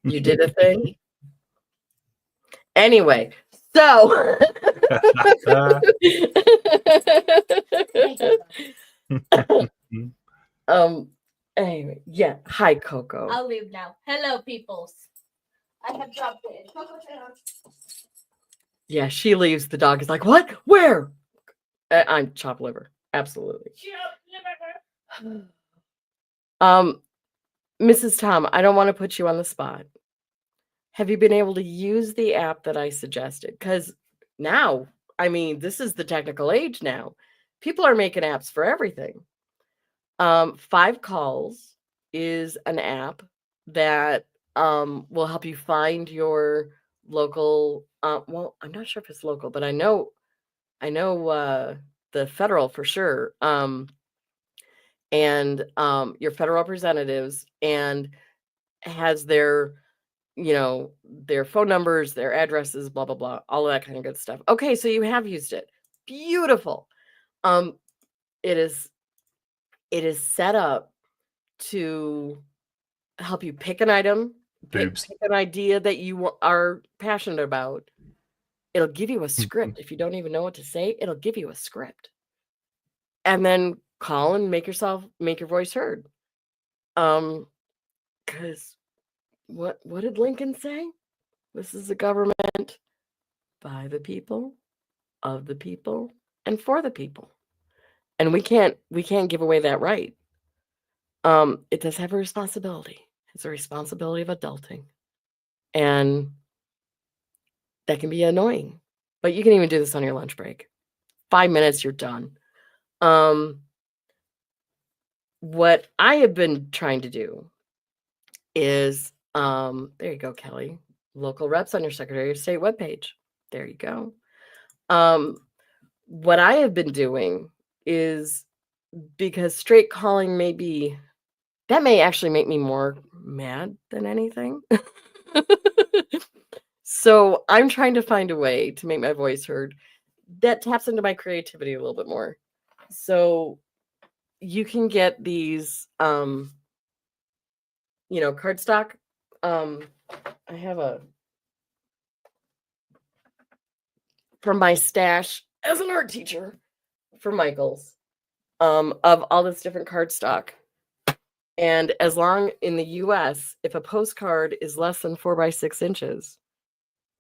S1: You did a thing. Anyway, so anyway, yeah. Hi, Coco.
S3: I'll leave now. Hello, peoples. I have dropped it. Coco, down.
S1: Yeah, she leaves. The dog is like, what? Where? I'm chopped liver. Absolutely. Mrs. Tom, I don't want to put you on the spot. Have you been able to use the app that I suggested? Because now, I mean, this is the technical age now. People are making apps for everything. 5 Calls is an app that will help you find your local. Well, I'm not sure if it's local, but I know the federal for sure. And your federal representatives, and has their their phone numbers, their addresses, blah blah blah, all of that kind of good stuff. Okay, so you have used it. Beautiful. It is set up to help you pick an item, pick an idea that you are passionate about. It'll give you a script. If you don't even know what to say, it'll give you a script. And then call and make your voice heard. Because what did Lincoln say? This is a government by the people, of the people, and for the people. And we can't give away that right. It does have a responsibility. It's a responsibility of adulting. And that can be annoying. But you can even do this on your lunch break. 5 minutes, you're done. What I have been trying to do is, there you go, Kelly. Local reps on your Secretary of State webpage. There you go. What I have been doing is, because straight calling may actually make me more mad than anything. So I'm trying to find a way to make my voice heard that taps into my creativity a little bit more. So you can get these, cardstock. I have from my stash as an art teacher for Michael's, of all this different cardstock. And as long in the US, if a postcard is less than 4 by 6 inches,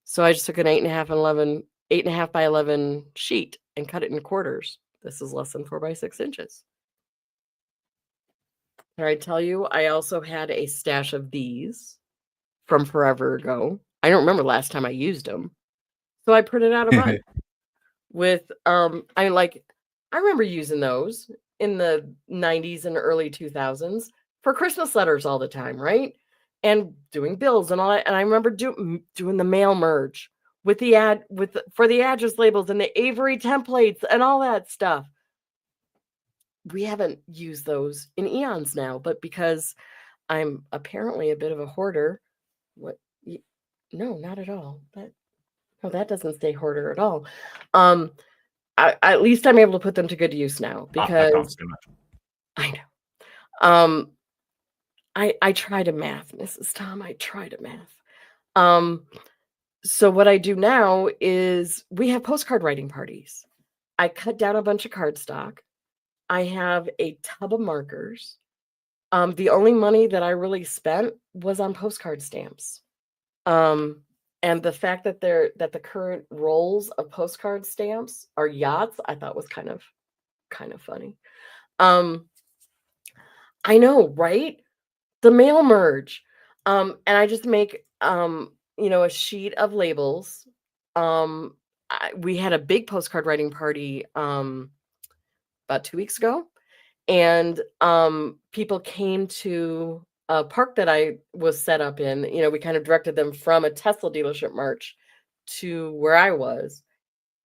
S1: so I just took an 8.5 by 11 sheet and cut it in quarters. This is less than 4 by 6 inches. Can I tell you, I also had a stash of these from forever ago. I don't remember last time I used them. So I printed out a bunch with, I remember using those in the 90s and early 2000s for Christmas letters all the time, right? And doing bills and all that. And I remember doing the mail merge with the for the address labels and the Avery templates and all that stuff. We haven't used those in eons now, but because I'm apparently a bit of a hoarder, no, not at all. That doesn't say hoarder at all. At least I'm able to put them to good use now because I know. I try to math, Mrs. Tom. I try to math. So what I do now is we have postcard writing parties. I cut down a bunch of cardstock. I have a tub of markers. The only money that I really spent was on postcard stamps. And the fact that the current rolls of postcard stamps are yachts, I thought was kind of funny. I know, right? The mail merge. And I just make a sheet of labels. We had a big postcard writing party about 2 weeks ago, and people came to a park that I was set up in. We kind of directed them from a Tesla dealership march to where I was,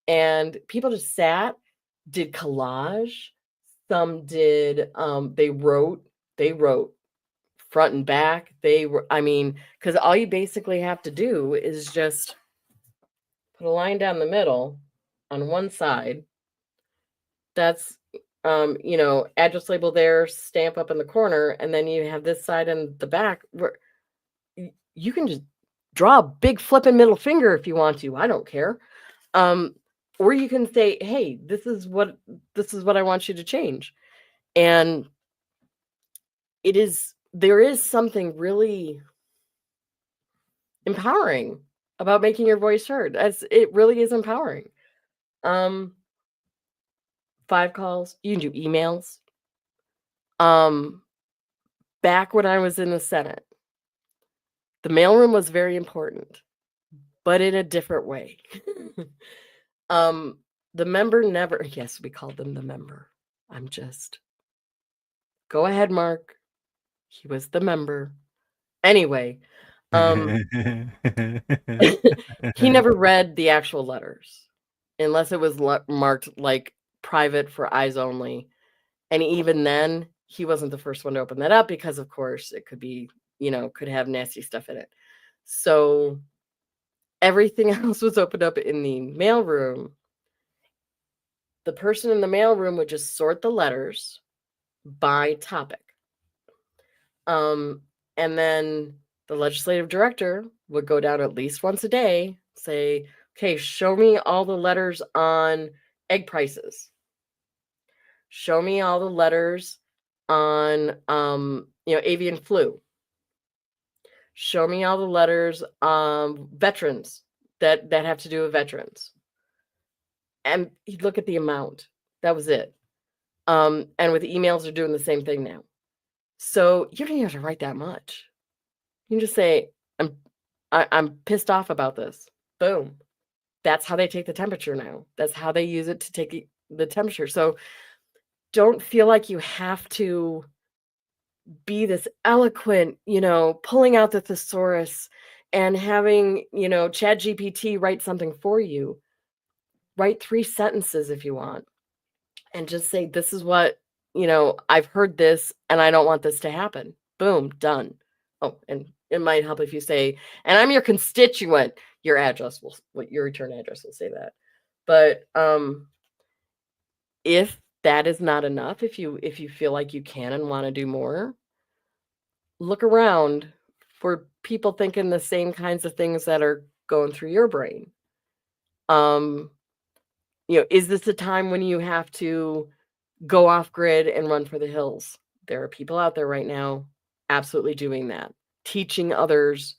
S1: and people just sat, did collage. Some did, they wrote front and back. Because all you basically have to do is just put a line down the middle on one side. That's, address label there, stamp up in the corner, and then you have this side and the back where you can just draw a big flipping middle finger if you want to. I don't care. Or you can say, hey, this is what I want you to change. And there is something really empowering about making your voice heard. It really is empowering. 5 calls, you can do emails. Back when I was in the Senate, the mailroom was very important, but in a different way. The member never, yes, we called them the member. Go ahead, Mark. He was the member. Anyway, he never read the actual letters unless it was marked like private for eyes only. And even then, he wasn't the first one to open that up because, of course, it could be, could have nasty stuff in it. So everything else was opened up in the mailroom. The person in the mailroom would just sort the letters by topic. And then the legislative director would go down at least once a day, say, okay, show me all the letters on egg prices. Show me all the letters on, avian flu. Show me all the letters on veterans that have to do with veterans. And he'd look at the amount. That was it. And with emails, they're doing the same thing now. So you don't even have to write that much. You can just say, I'm pissed off about this. Boom. That's how they take the temperature now. That's how they use it to take the temperature. So don't feel like you have to be this eloquent, pulling out the thesaurus and having, ChatGPT write something for you. Write 3 sentences if you want and just say, this is what, I've heard this and I don't want this to happen. Boom, done. Oh, and it might help if you say, and I'm your constituent, your return address will say that. But if that is not enough. If you feel like you can and want to do more, look around for people thinking the same kinds of things that are going through your brain. Is this a time when you have to go off grid and run for the hills? There are people out there right now absolutely doing that, teaching others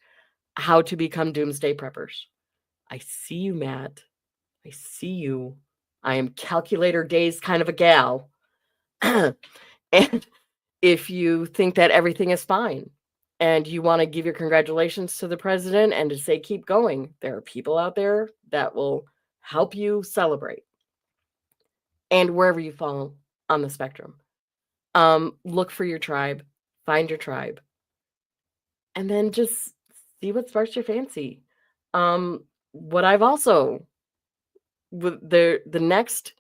S1: how to become doomsday preppers. I see you, Matt. I see you. I am calculator days kind of a gal. And if you think that everything is fine and you want to give your congratulations to the president and to say keep going, there are people out there that will help you celebrate. And wherever you fall on the spectrum, look for your tribe, find your tribe, and then just see what sparks your fancy. What I've also, with the next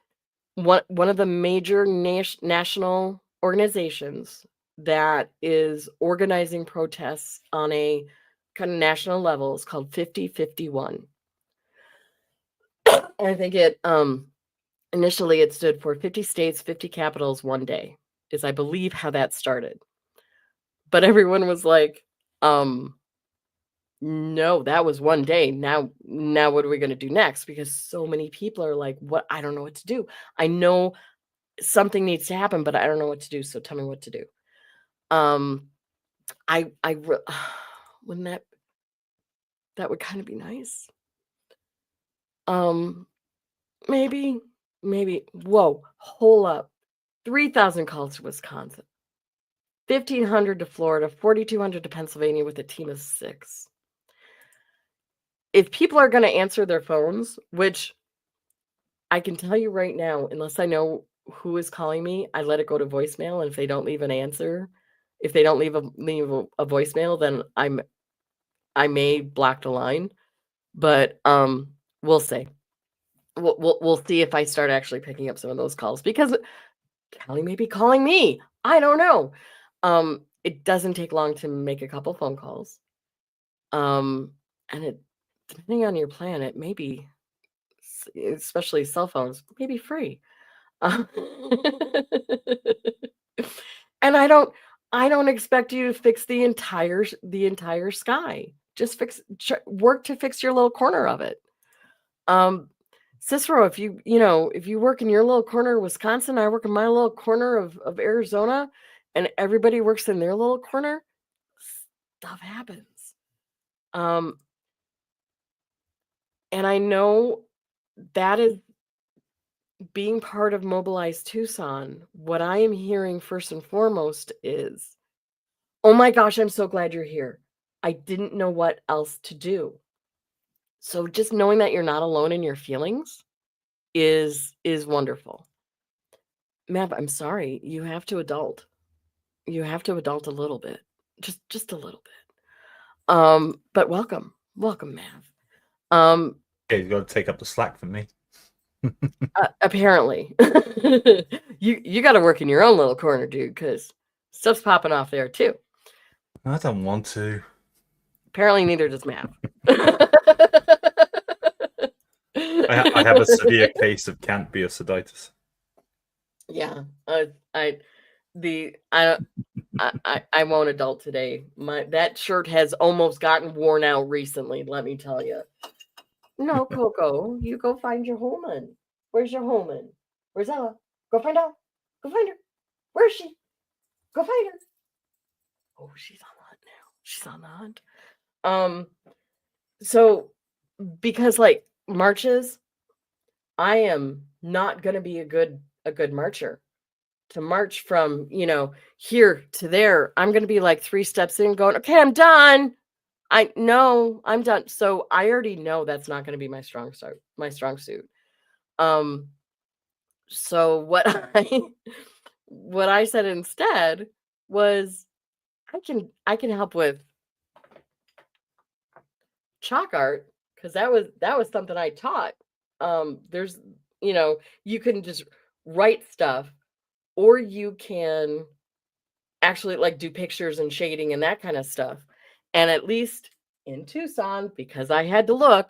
S1: one of the major national organizations that is organizing protests on a kind of national level is called 5051. And I think it initially it stood for 50 states, 50 capitals, one day, is I believe how that started. But everyone was like, no, that was one day. Now what are we going to do next? Because so many people are like, what? I don't know what to do. I know something needs to happen, but I don't know what to do. So tell me what to do. Wouldn't that would kind of be nice. Maybe, whoa, hold up. 3,000 calls to Wisconsin, 1,500 to Florida, 4,200 to Pennsylvania with a team of 6. If people are going to answer their phones, which I can tell you right now, unless I know who is calling me, I let it go to voicemail. And if they don't leave an answer, if they don't leave a voicemail, then I may block the line. But we'll see. We'll see if I start actually picking up some of those calls, because Kelly may be calling me. I don't know. It doesn't take long to make a couple phone calls. And it, depending on your plan, it may be, especially cell phones, may be free. And I don't expect you to fix the entire sky. Just work to fix your little corner of it. Cicero, if you work in your little corner of Wisconsin, I work in my little corner of Arizona, and everybody works in their little corner, stuff happens. And I know that is being part of Mobilize Tucson. What I am hearing first and foremost is, oh my gosh, I'm so glad you're here. I didn't know what else to do. So just knowing that you're not alone in your feelings is wonderful. Mav, I'm sorry. You have to adult. You have to adult a little bit. Just a little bit. But welcome, Mav.
S2: Yeah, you got to take up the slack from me.
S1: Apparently. you got to work in your own little corner, dude, because stuff's popping off there too.
S2: I don't want to.
S1: Apparently neither does Mav.
S2: I have a severe case of can't-be-a-soditis.
S1: Yeah, I won't adult today. That shirt has almost gotten worn out recently, let me tell you. No, Coco, you go find your Holman. Where's your Holman? Where's Ella? Go find Ella. Go find her. Where is she? Go find her. Oh, she's on the hunt now. She's on the hunt. So because like marches, I am not going to be a good marcher. To march from, here to there, I'm going to be like 3 steps in going, okay, I'm done. I'm done. So I already know that's not going to be my strong suit. So what I said instead was, I can help with chalk art, because that was something I taught. There's, you can just write stuff, or you can actually like do pictures and shading and that kind of stuff. And at least in Tucson, because I had to look,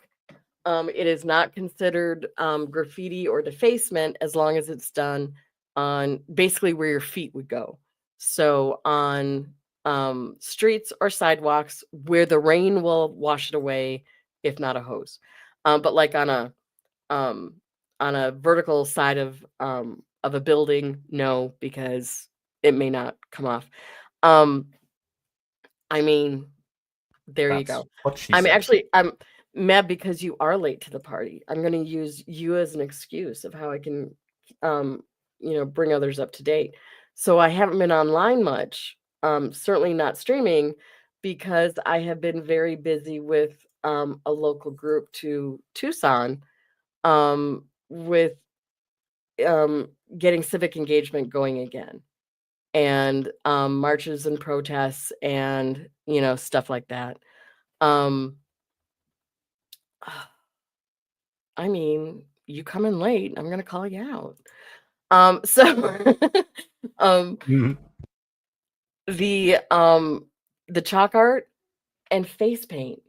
S1: it is not considered graffiti or defacement as long as it's done on basically where your feet would go. So on streets or sidewalks where the rain will wash it away, if not a hose. But like on a vertical side of a building, no, because it may not come off. I mean, there you
S2: That's
S1: go.
S2: what she
S1: I'm
S2: said.
S1: actually I'm mad because you are late to the party. I'm going to use you as an excuse of how I can bring others up to date. So I haven't been online much. Certainly not streaming because I have been very busy with a local group to Tucson with getting civic engagement going again, and marches and protests and stuff like that. um I mean, you come in late, I'm gonna call you out. So um
S2: Mhm.
S1: the chalk art and face paint,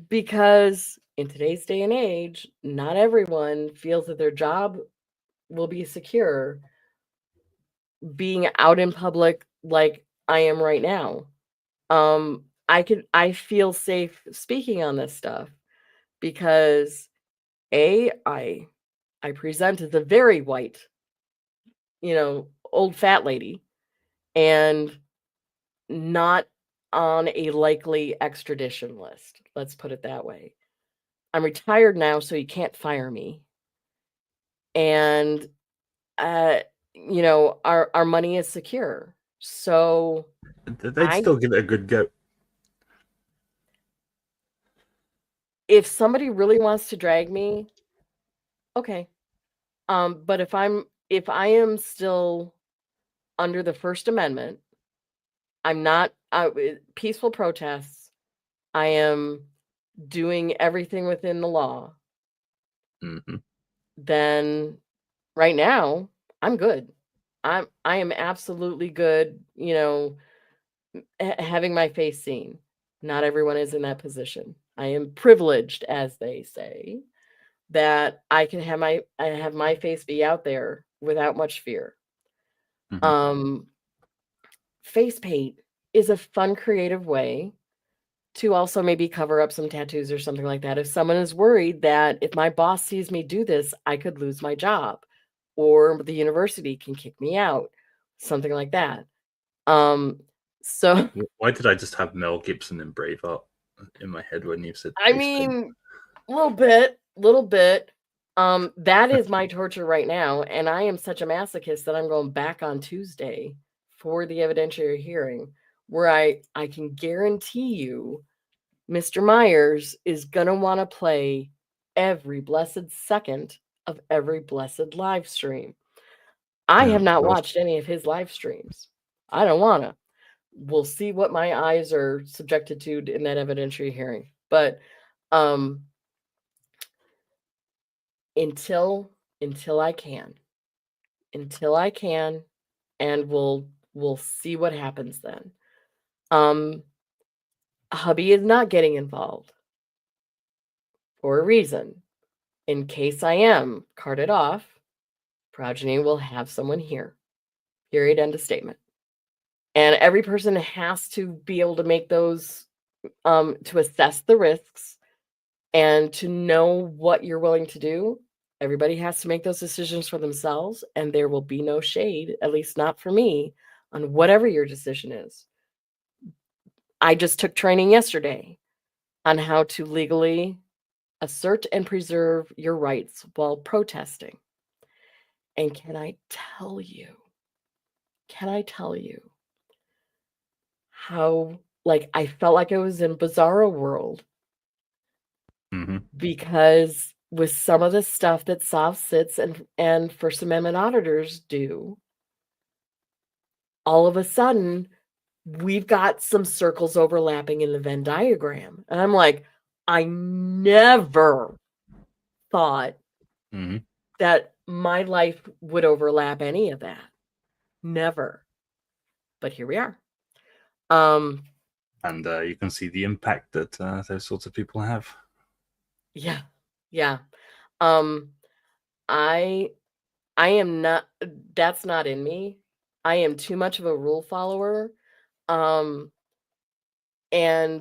S1: because in today's day and age, not everyone feels that their job will be secure being out in public like I am right now. I feel safe speaking on this stuff because I present as a very white, old fat lady, and not on a likely extradition list. Let's put it that way. I'm retired now, so you can't fire me. And our money is secure. So
S2: They'd still give it a good go.
S1: if somebody really wants to drag me, okay. But if I am still under the First Amendment, I'm not peaceful protests. I am doing everything within the law.
S2: Mm-hmm.
S1: Then right now I'm good. I am absolutely good, having my face seen. Not everyone is in that position. I am privileged, as they say, that I can have my face be out there without much fear.
S2: Mm-hmm.
S1: Face paint is a fun, creative way to also maybe cover up some tattoos or something like that. If someone is worried that if my boss sees me do this, I could lose my job or the university can kick me out, something like that. So
S2: Why did I just have Mel Gibson in Braveheart in my head when you said?
S1: I mean, a little bit. That is my torture right now, and I am such a masochist that I'm going back on Tuesday for the evidentiary hearing, where I can guarantee you Mr. Myers is gonna want to play every blessed second of every blessed live stream. I
S2: Yeah,
S1: have not
S2: of course.
S1: watched any of his live streams. I don't want to. We'll see what my eyes are subjected to in that evidentiary hearing. But until I can, and we'll see what happens then. Hubby is not getting involved for a reason. In case I am carted off, Progeny will have someone here. Period. End of statement. And every person has to be able to make those, to assess the risks and to know what you're willing to do. Everybody has to make those decisions for themselves, and there will be no shade, at least not for me, on whatever your decision is. I just took training yesterday on how to legally assert and preserve your rights while protesting. And can I tell you how, like, I felt like I was in Bizarro World
S2: Mm-hmm.
S1: because with some of the stuff that soft sits and First Amendment auditors do, all of a sudden we've got some circles overlapping in the Venn diagram. And I'm like, I never thought
S2: Mm-hmm.
S1: that my life would overlap any of that. Never. But here we are.
S2: And you can see the impact that those sorts of people have.
S1: Yeah. I I am not, that's not in me. I am too much of a rule follower. And I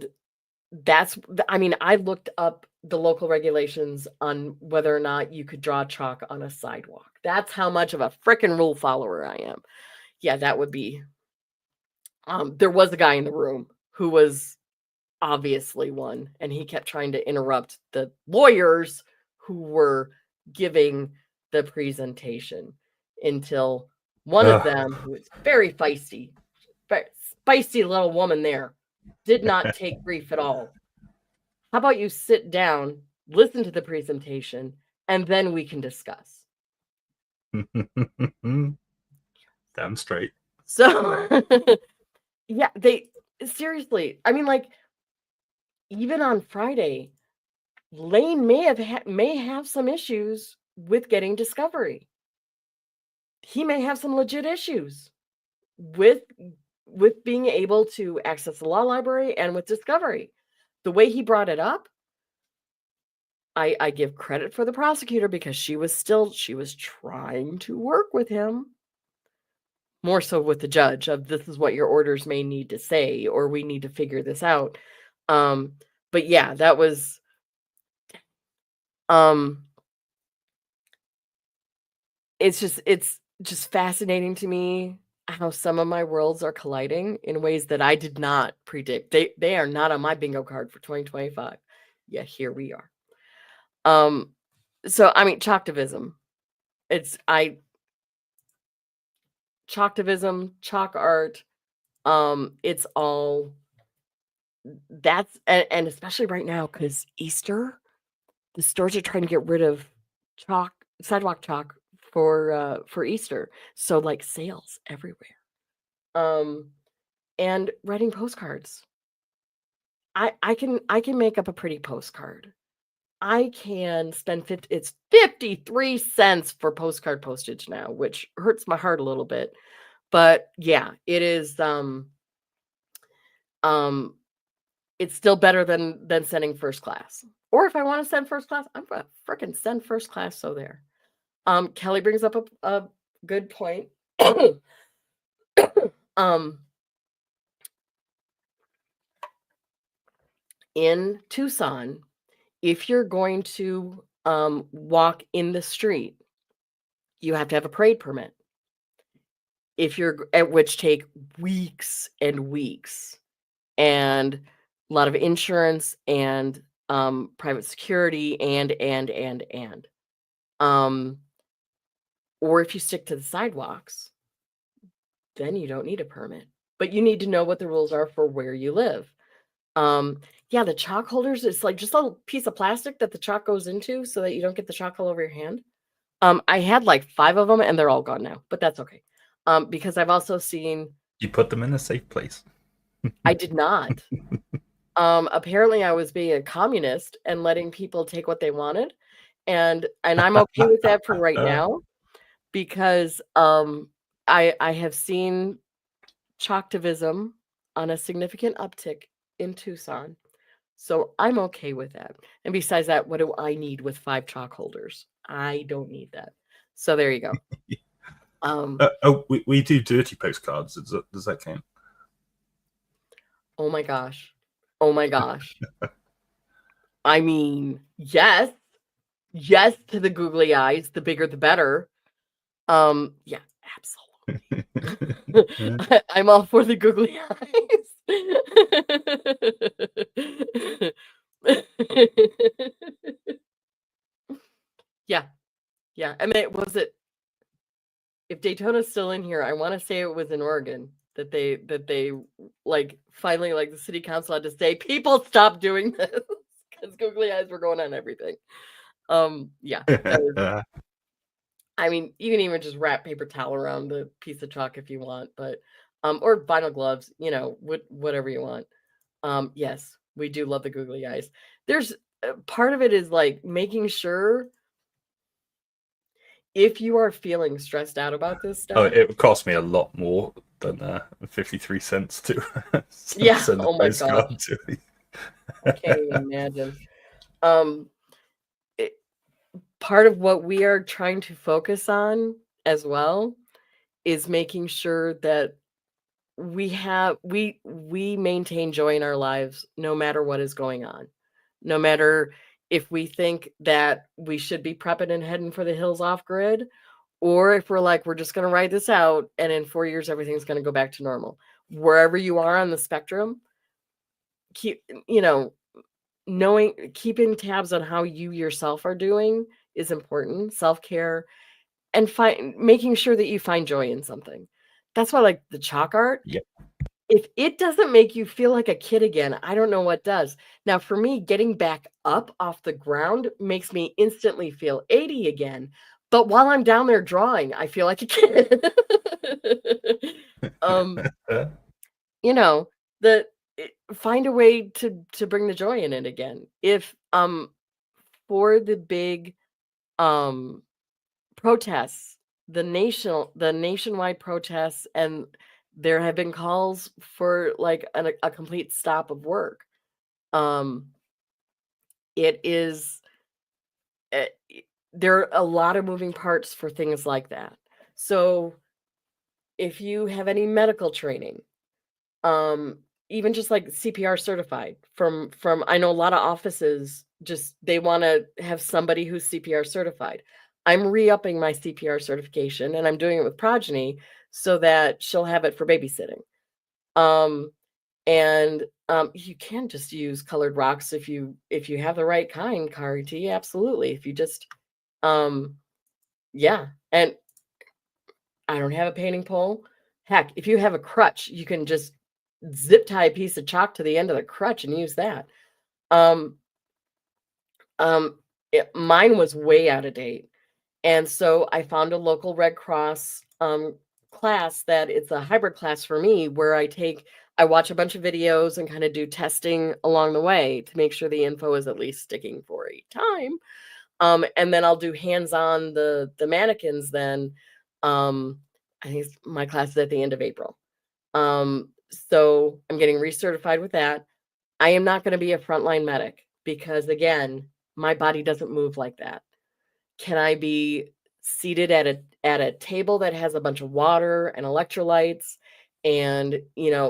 S1: mean, I looked up the local regulations on whether or not you could draw chalk on a sidewalk. That's how much of a freaking rule follower I am. Yeah, that would be. There was a guy in the room who was obviously one, and he kept trying to interrupt the lawyers who were giving the presentation until one of them, who is very feisty, feisty little woman there, did not take grief at all. How about you sit down, listen to the presentation, and then we can discuss?
S2: Damn straight.
S1: So, yeah, seriously, I mean, like, even on Friday, Lane may have some issues with getting Discovery. He may have some legit issues with being able to access the law library and with Discovery. The way he brought it up, I give credit for the prosecutor because she was trying to work with him. More so with the judge of this is what your orders may need to say, or we need to figure this out. But yeah, that was it's just fascinating to me how some of my worlds are colliding in ways that I did not predict. They are not on my bingo card for 2025. Yeah, here we are. So I mean, Chalktivism. Chalktivism, chalk art. It's all that's and especially right now because Easter, the stores are trying to get rid of sidewalk chalk for Easter. So like sales everywhere. And writing postcards. I can make up a pretty postcard. I can spend 53 cents for postcard postage now, which hurts my heart a little bit. But yeah, it is it's still better than sending first class. Or if I want to send first class, I'm gonna freaking send first class. So there. Kelly brings up a good point. In Tucson, if you're going to walk in the street, you have to have a parade permit. Which take weeks and weeks, and a lot of insurance and private security and or if you stick to the sidewalks, then you don't need a permit, but you need to know what the rules are for where you live. Yeah, the chalk holders, it's like just a little piece of plastic that the chalk goes into so that you don't get the chalk all over your hand. I had like 5 of them and they're all gone now, but that's okay. Because I've also seen.
S2: You put them in a safe place.
S1: I did not. Apparently I was being a communist and letting people take what they wanted. And I'm okay with that for right now, because I have seen chalktivism on a significant uptick in Tucson. So I'm okay with that. And besides that, what do I need with 5 chalk holders? I don't need that. So there you go.
S2: We do dirty postcards. Does that count?
S1: Oh my gosh. I mean, yes to the googly eyes. The bigger, the better. Yeah, absolutely. I'm all for the googly eyes. Yeah. I mean, if Daytona's still in here, I want to say it was in Oregon that they like finally, like, the city council had to say, people stop doing this because googly eyes were going on everything. Yeah. I mean, you can even just wrap paper towel around the piece of chalk if you want, but or vinyl gloves, whatever you want. Yes, we do love the googly eyes. There's part of it is like making sure, if you are feeling stressed out about this stuff.
S2: It would cost me a lot more than 53 cents to
S1: send a postcard to me. I can't even imagine. part of what we are trying to focus on as well is making sure that we maintain joy in our lives no matter what is going on. No matter if we think that we should be prepping and heading for the hills off grid, or if we're like, we're just going to ride this out and in 4 years everything's going to go back to normal. Wherever you are on the spectrum, keep, keeping tabs on how you yourself are doing is important. Self-care and making sure that you find joy in something. That's why, like, the chalk art.
S2: Yep.
S1: If it doesn't make you feel like a kid again, I don't know what does. Now, for me, getting back up off the ground makes me instantly feel 80 again. But while I'm down there drawing, I feel like a kid. Find a way to bring the joy in it again. If for the big protests, the nationwide protests, and there have been calls for like a complete stop of work. It is there are a lot of moving parts for things like that. So if you have any medical training, even just like CPR certified from I know a lot of offices just they want to have somebody who's CPR certified. I'm re-upping my CPR certification and I'm doing it with Progeny so that she'll have it for babysitting. You can just use colored rocks if you have the right kind, Kari T, absolutely. If you just yeah, and I don't have a painting pole. Heck, if you have a crutch, you can just zip tie a piece of chalk to the end of the crutch and use that. Mine was way out of date. And so I found a local Red Cross class that it's a hybrid class for me where I watch a bunch of videos and kind of do testing along the way to make sure the info is at least sticking for a time. And then I'll do hands-on the mannequins then. I think my class is at the end of April. So I'm getting recertified with that. I am not going to be a frontline medic because, again, my body doesn't move like that. Can I be seated at a table that has a bunch of water and electrolytes, and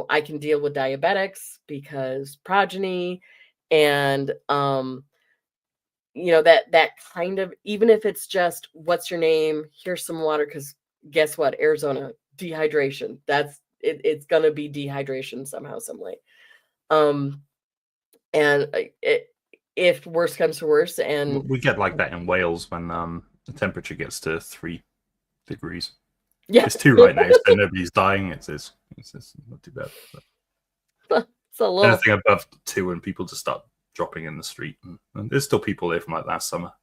S1: I can deal with diabetics because Progeny, and that kind of, even if it's just what's your name, here's some water, because guess what, Arizona, dehydration, it's going to be dehydration somehow, some way. If worse comes to worse, and
S2: we get like that in Wales when the temperature gets to 3 degrees.
S1: Yeah,
S2: it's 2 right now, so nobody's dying. It's not too bad.
S1: It's a little.
S2: Anything above 2, and people just start dropping in the street, and there's still people there from like last summer.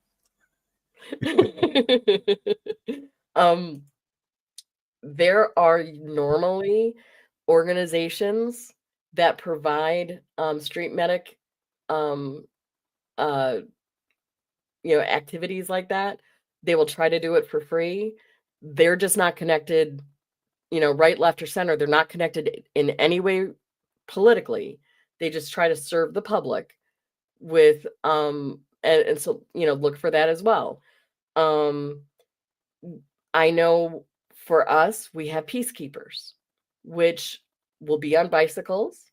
S1: There are normally organizations that provide street medic activities like that. They will try to do it for free. They're just not connected, right, left, or center. They're not connected in any way politically. They just try to serve the public with and so look for that as well. I know for us, we have peacekeepers, which will be on bicycles,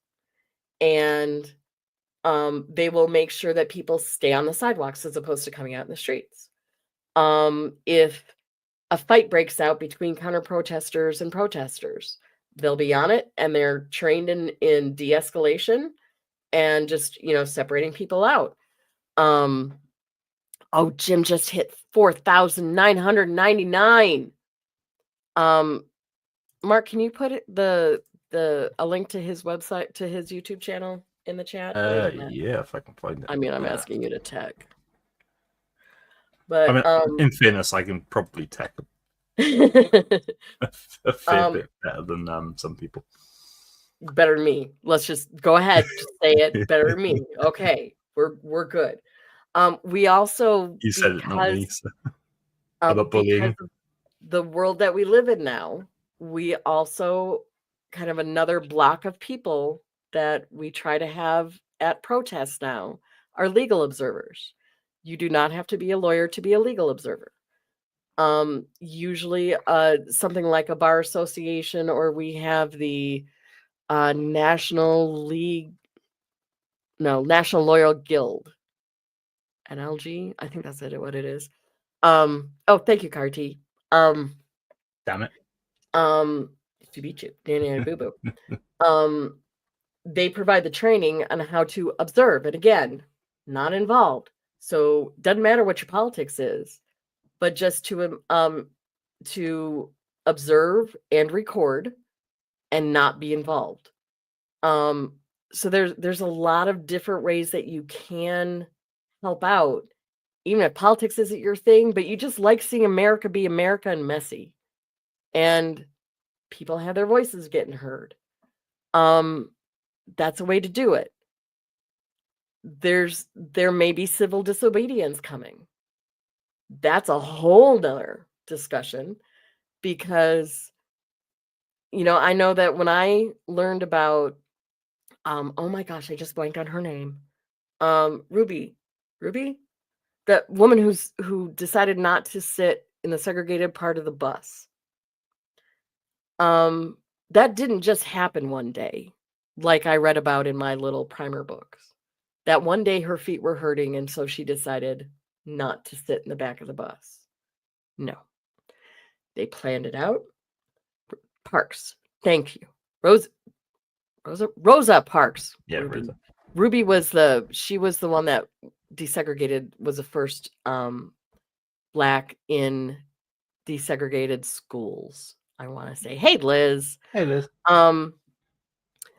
S1: and they will make sure that people stay on the sidewalks as opposed to coming out in the streets. If a fight breaks out between counter-protesters and protesters, they'll be on it, and they're trained in de-escalation and just, separating people out. Jim just hit 4,999. Mark, can you put a link to his website, to his YouTube channel in the chat?
S2: Yeah, if I can find it.
S1: I mean, I'm asking you to tech. But
S2: in fairness, I can probably tech a fair bit better than some people.
S1: Better than me. Let's just go ahead, just say it. Better than me. Okay, we're good. We also,
S2: you said it, not me. So. About bullying.
S1: Because of the world that we live in now, we also kind of another block of people that we try to have at protests now are legal observers. You do not have to be a lawyer to be a legal observer. Usually something like a bar association, or we have the National Loyal Guild, NLG. I think that's what it is. Oh, thank you, Carty.
S2: Damn it.
S1: To beat you, Danny Boo Boo. They provide the training on how to observe, and again, not involved. So doesn't matter what your politics is, but just to observe and record and not be involved. So there's a lot of different ways that you can help out, even if politics isn't your thing, but you just like seeing America be America and messy, and people have their voices getting heard. That's a way to do it. There may be civil disobedience coming. That's a whole nother discussion, because I know that when I learned about oh my gosh, I just blanked on her name. Ruby, that woman who decided not to sit in the segregated part of the bus. That didn't just happen one day, like I read about in my little primer books. That one day her feet were hurting, and so she decided not to sit in the back of the bus. No. They planned it out. Parks. Thank you. Rosa Parks.
S2: Yeah,
S1: Ruby.
S2: Rosa.
S1: Ruby was she was the one that desegregated, was the first Black in desegregated schools, I want to say. Hey, Liz.
S2: Hey, Liz.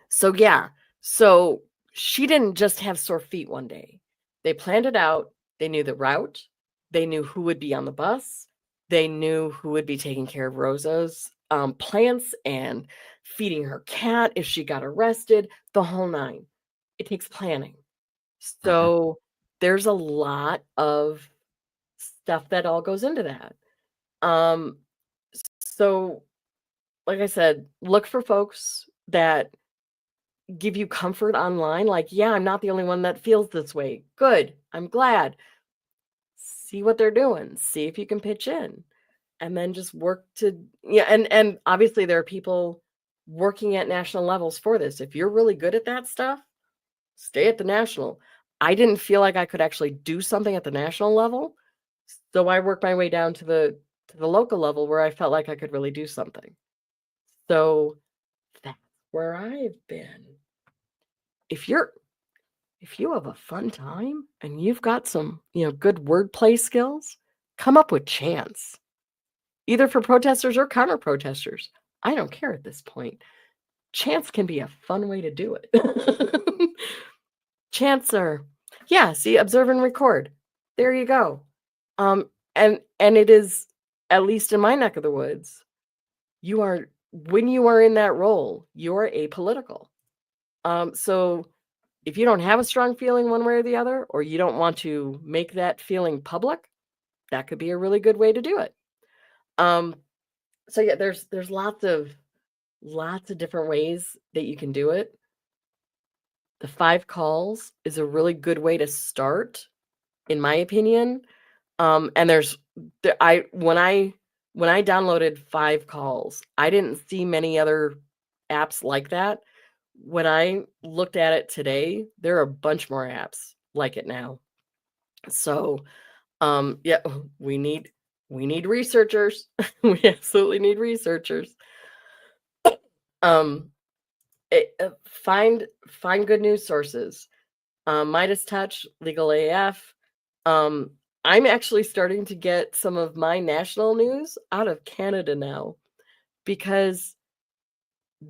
S1: So yeah. So she didn't just have sore feet one day. They planned it out. They knew the route. They knew who would be on the bus. They knew who would be taking care of Rosa's plants and feeding her cat if she got arrested, the whole nine. It takes planning. So there's a lot of stuff that all goes into that. So like I said, look for folks that give you comfort online. Like, yeah, I'm not the only one that feels this way. Good. I'm glad. See what they're doing. See if you can pitch in. And then just work to, and obviously there are people working at national levels for this. If you're really good at that stuff, stay at the national. I didn't feel like I could actually do something at the national level, so I worked my way down to the local level where I felt like I could really do something. So that's where I've been. If you have a fun time and you've got some, good wordplay skills, come up with chants. Either for protesters or counter protesters. I don't care at this point. Chants can be a fun way to do it. Chants are, observe and record. There you go. And it is, at least in my neck of the woods, when you are in that role, you're apolitical. So if you don't have a strong feeling one way or the other, or you don't want to make that feeling public, that could be a really good way to do it. So yeah, there's lots of different ways that you can do it. The 5 calls is a really good way to start, in my opinion. And when I downloaded 5 calls, I didn't see many other apps like that. When I looked at it today, there are a bunch more apps like it now. So, we need researchers. We absolutely need researchers. Find good news sources. Midas Touch, Legal AF. I'm actually starting to get some of my national news out of Canada now, because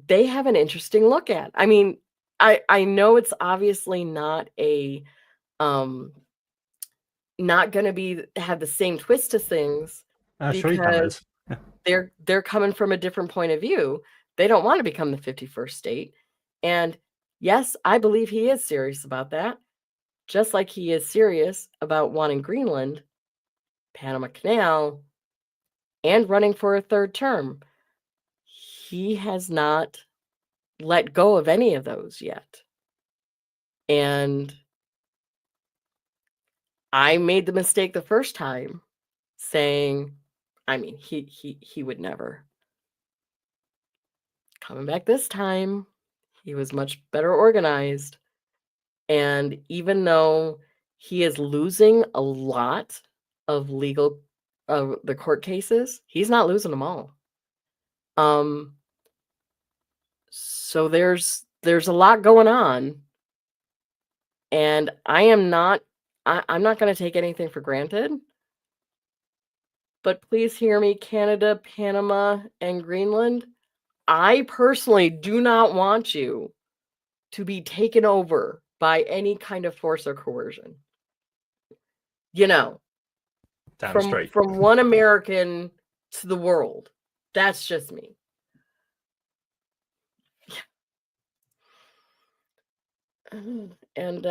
S1: they have an interesting look at. I mean, I know it's obviously not a not going to have the same twist to things, because they're coming from a different point of view. They don't want to become the 51st state. And yes, I believe he is serious about that, just like he is serious about wanting Greenland, Panama Canal, and running for a 3rd term. He has not let go of any of those yet. And I made the mistake the first time saying, I mean, he would never. Coming back this time, he was much better organized. And even though he is losing a lot of legal the court cases, he's not losing them all. So there's a lot going on, and I'm not going to take anything for granted. But please hear me, Canada, Panama, and Greenland. I personally do not want you to be taken over by any kind of force or coercion. You know,
S2: Damn straight.
S1: from one American to the world. That's just me. And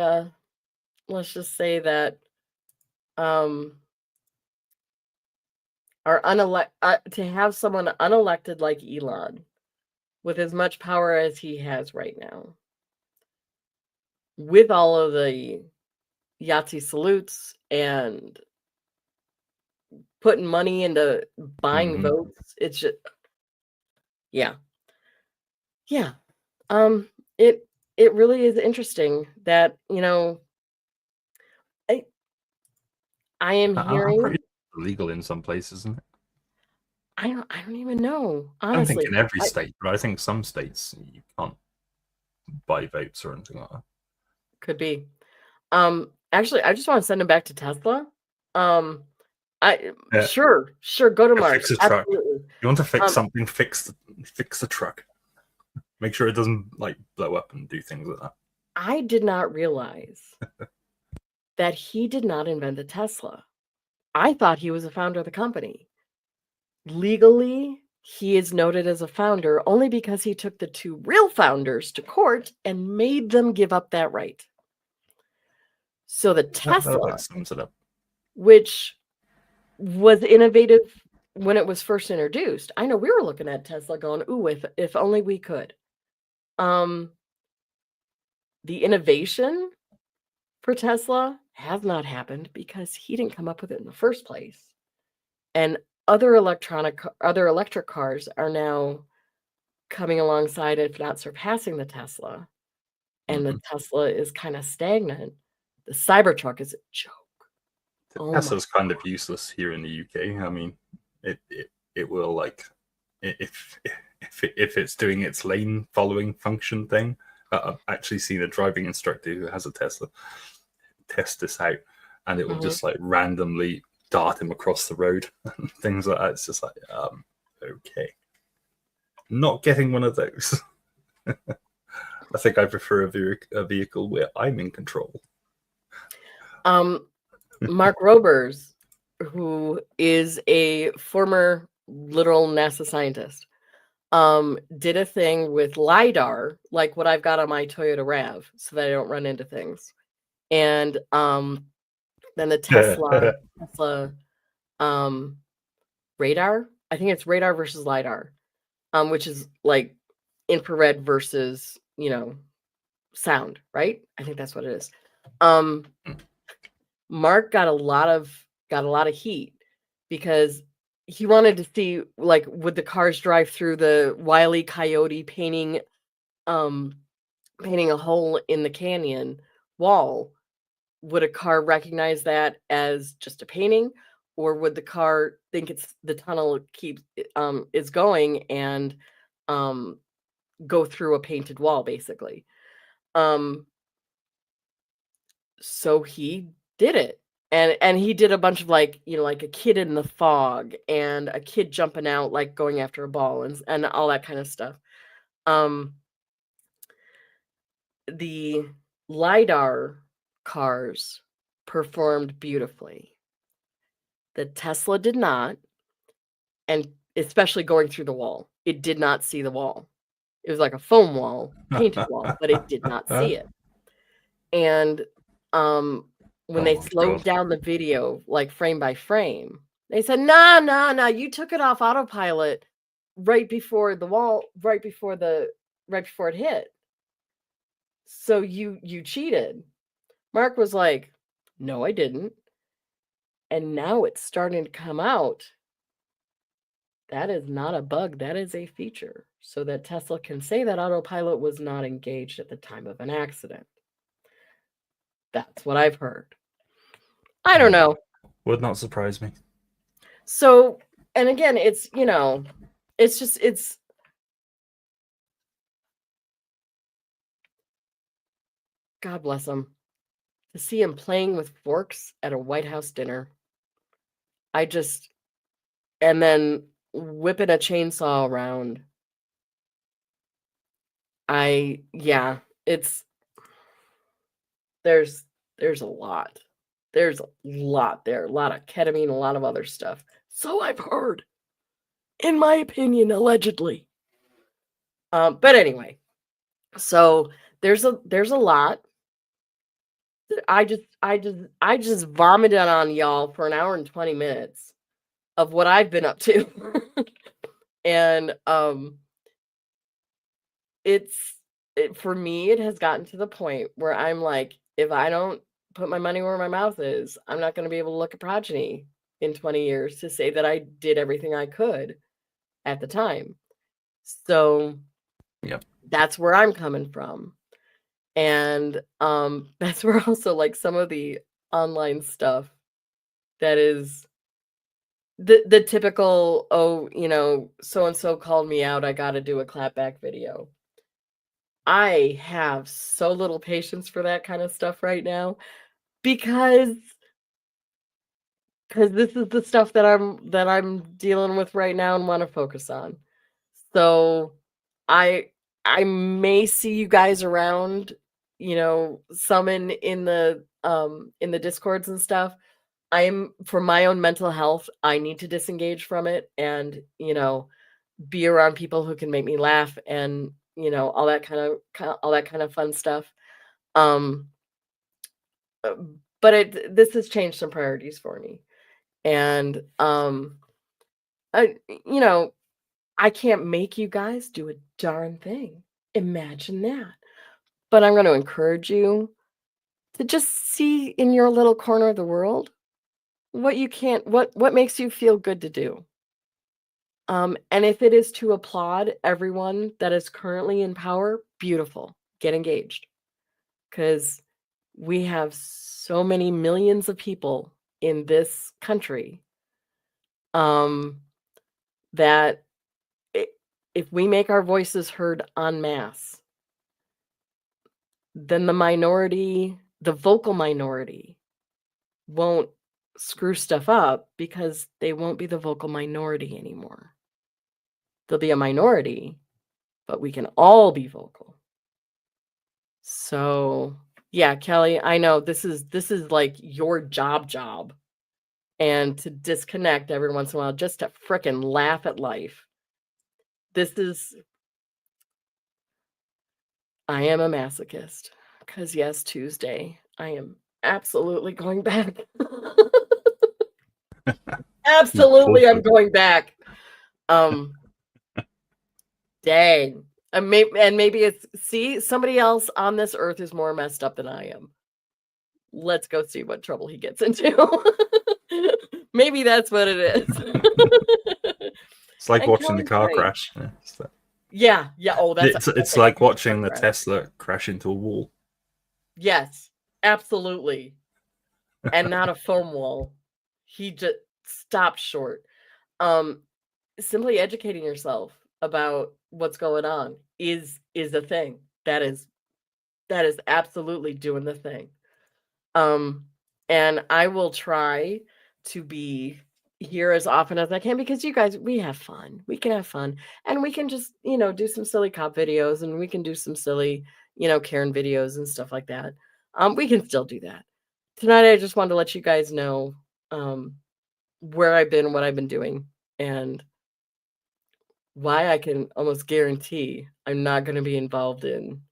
S1: let's just say that to have someone unelected like Elon with as much power as he has right now, with all of the Yahtzee salutes and putting money into buying votes, it's just yeah. It really is interesting that, you know, I am hearing
S4: pretty illegal in some places, isn't it?
S1: I don't even know,
S4: I don't
S1: honestly.
S4: think in every state, but I think some states you can't buy votes or anything like that.
S1: Could be. Actually, I just want to send him back to Tesla. Sure, go to Mars.
S4: Fix the truck.
S1: Absolutely.
S4: You want to fix something? Fix the truck. Make sure it doesn't like blow up and do things like that.
S1: I did not realize that he did not invent the Tesla. I thought he was a founder of the company. Legally, he is noted as a founder only because he took the two real founders to court and made them give up that right. So the Tesla,
S4: That sums it up.
S1: which was innovative when it was first introduced. I know we were looking at Tesla going, ooh, if only we could. The innovation for Tesla has not happened because he didn't come up with it in the first place. And other electric cars are now coming alongside, if not surpassing the Tesla. And the Tesla is kind of stagnant. The Cybertruck is a joke.
S4: Tesla's kind of useless here in the UK. I mean, it will like if it's doing its lane following function thing. I've actually seen a driving instructor who has a Tesla test this out, and it will just like randomly dart him across the road and things like that. It's just like, okay, not getting one of those. I think I prefer a vehicle where I'm in control.
S1: Mark Roberts, who is a former literal NASA scientist, did a thing with LiDAR, like what I've got on my Toyota RAV, so that I don't run into things. And then the Tesla radar, I think it's radar versus LiDAR, which is like infrared versus, sound, right? I think that's what it is. Mark got a lot of heat because he wanted to see, like, would the cars drive through the Wile E. Coyote painting a hole in the canyon wall? Would a car recognize that as just a painting, or would the car think it's the tunnel is going and go through a painted wall, basically? So he did it. And he did a bunch of like a kid in the fog and a kid jumping out, like going after a ball and all that kind of stuff. The LiDAR cars performed beautifully. The Tesla did not, and especially going through the wall. It did not see the wall. It was like a foam wall, painted wall, but it did not see it. And when they slowed down the video, like frame by frame, they said, no, you took it off autopilot right before the wall, right before it hit. So you cheated. Mark was like, no, I didn't. And now it's starting to come out. That is not a bug, that is a feature. So that Tesla can say that autopilot was not engaged at the time of an accident. That's what I've heard. I don't know.
S4: Would not surprise me.
S1: So, and again, it's, it's God bless him. To see him playing with forks at a White House dinner. And then whipping a chainsaw around. There's a lot. There's a lot there. A lot of ketamine, a lot of other stuff. So I've heard. In my opinion, allegedly. But anyway. So there's a lot. I just vomited on y'all for an hour and 20 minutes of what I've been up to. And for me, it has gotten to the point where I'm like, if I don't put my money where my mouth is, I'm not going to be able to look at Progeny in 20 years to say that I did everything I could at the time. So
S4: yep.
S1: That's where I'm coming from. And that's where also like some of the online stuff that is the typical, so-and-so called me out, I got to do a clapback video. I have so little patience for that kind of stuff right now because this is the stuff that I'm dealing with right now and want to focus on. So I may see you guys around, some in the Discords and stuff. For my own mental health, I need to disengage from it and, be around people who can make me laugh and, all that kind of fun stuff. But this has changed some priorities for me. And, I can't make you guys do a darn thing. Imagine that. But I'm going to encourage you to just see in your little corner of the world what makes you feel good to do. And if it is to applaud everyone that is currently in power, beautiful. Get engaged. Because we have so many millions of people in this country that if we make our voices heard en masse, then the vocal minority, won't screw stuff up because they won't be the vocal minority anymore. They'll be a minority, but we can all be vocal. So, yeah, Kelly, I know this is like your job. And to disconnect every once in a while just to frickin' laugh at life. I am a masochist. Because yes, Tuesday, I am absolutely going back. Absolutely, I'm going back. Dang. And maybe it's, somebody else on this earth is more messed up than I am. Let's go see what trouble he gets into. Maybe that's what it is.
S4: It's like watching the car crash.
S1: Yeah. Oh,
S4: it's like watching the Tesla crash into a wall.
S1: Yes, absolutely. And not a foam wall. He just stopped short. Simply educating yourself about what's going on is a thing. That is absolutely doing the thing. And I will try to be here as often as I can because you guys, we have fun. We can have fun. And we can just, do some silly cop videos and we can do some silly, Karen videos and stuff like that. We can still do that. Tonight, I just wanted to let you guys know where I've been, what I've been doing, and why I can almost guarantee I'm not going to be involved in,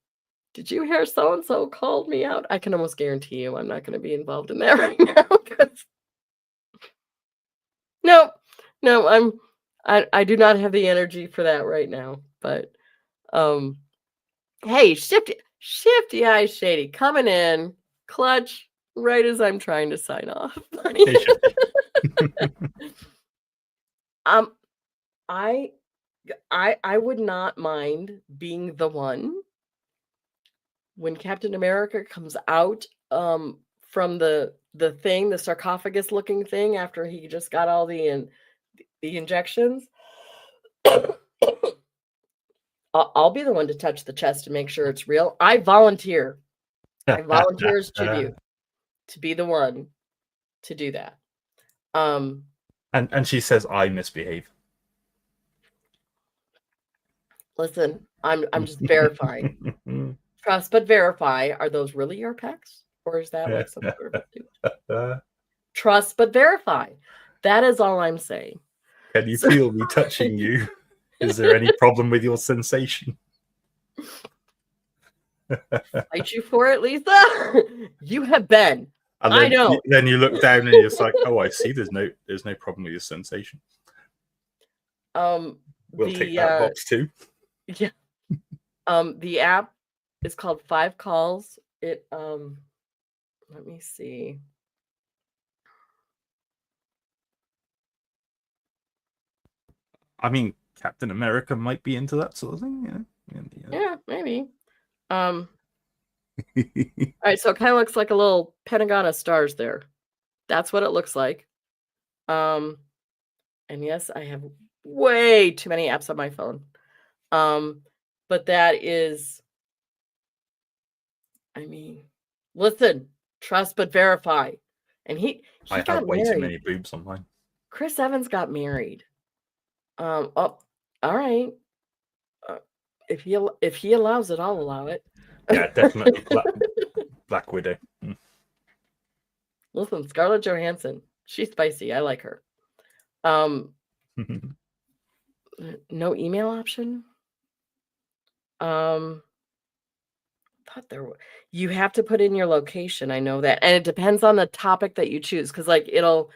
S1: did you hear so-and-so called me out? I can almost guarantee you I'm not going to be involved in that right now. No, I do not have the energy for that right now. But hey, Shifty Eye Shady coming in. Clutch, right as I'm trying to sign off.
S4: It should be.
S1: I would not mind being the one when Captain America comes out from the thing, the sarcophagus looking thing, after he just got all the injections. I'll be the one to touch the chest to make sure it's real. I volunteer. I volunteer as tribute to be the one to do that.
S4: And she says, "I misbehave."
S1: Listen, I'm just verifying. Trust but verify. Are those really your pecs? Or is that like some sort of trust but verify? That is all I'm saying.
S4: Can you feel me touching you? Is there any problem with your sensation?
S1: Fight you for it, Lisa? You have been.
S4: And then,
S1: I know.
S4: Then you look down and you're just like, "Oh, I see. There's no problem with your sensation." We'll take that box too.
S1: Yeah. The app is called 5 Calls. It let me see.
S4: I mean, Captain America might be into that sort of thing,
S1: Yeah, maybe. All right, so it kind of looks like a little pentagon of stars there. That's what it looks like. And yes, I have way too many apps on my phone. But that is, I mean, listen, trust but verify. And he
S4: I
S1: got
S4: have way
S1: married.
S4: too many boobs on mine.
S1: Chris Evans got married. Oh, all right. If he allows it, I'll allow it.
S4: Yeah, definitely Black Widow.
S1: Listen, Scarlett Johansson, she's spicy. I like her. No email option. Thought there were. You have to put in your location. I know that, and it depends on the topic that you choose. Because like it'll,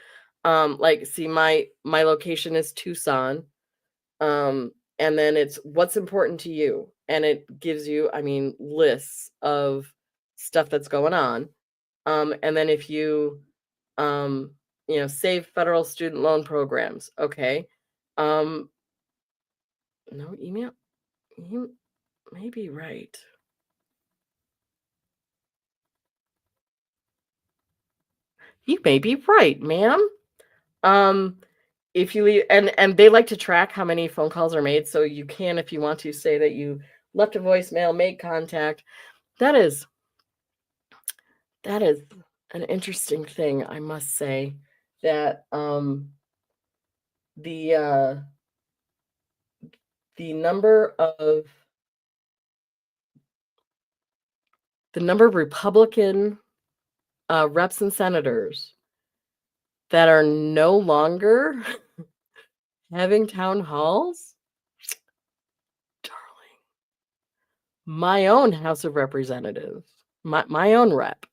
S1: like see my location is Tucson, and then it's what's important to you, and it gives you, I mean, lists of stuff that's going on, and then if you, save federal student loan programs, okay, no email, you may be right. You may be right, ma'am. If you leave, and they like to track how many phone calls are made, so you can, if you want to, say that you left a voicemail, made contact. That is an interesting thing, I must say. That the number of Republican reps and senators that are no longer having town halls, darling. My own House of Representatives, my own rep,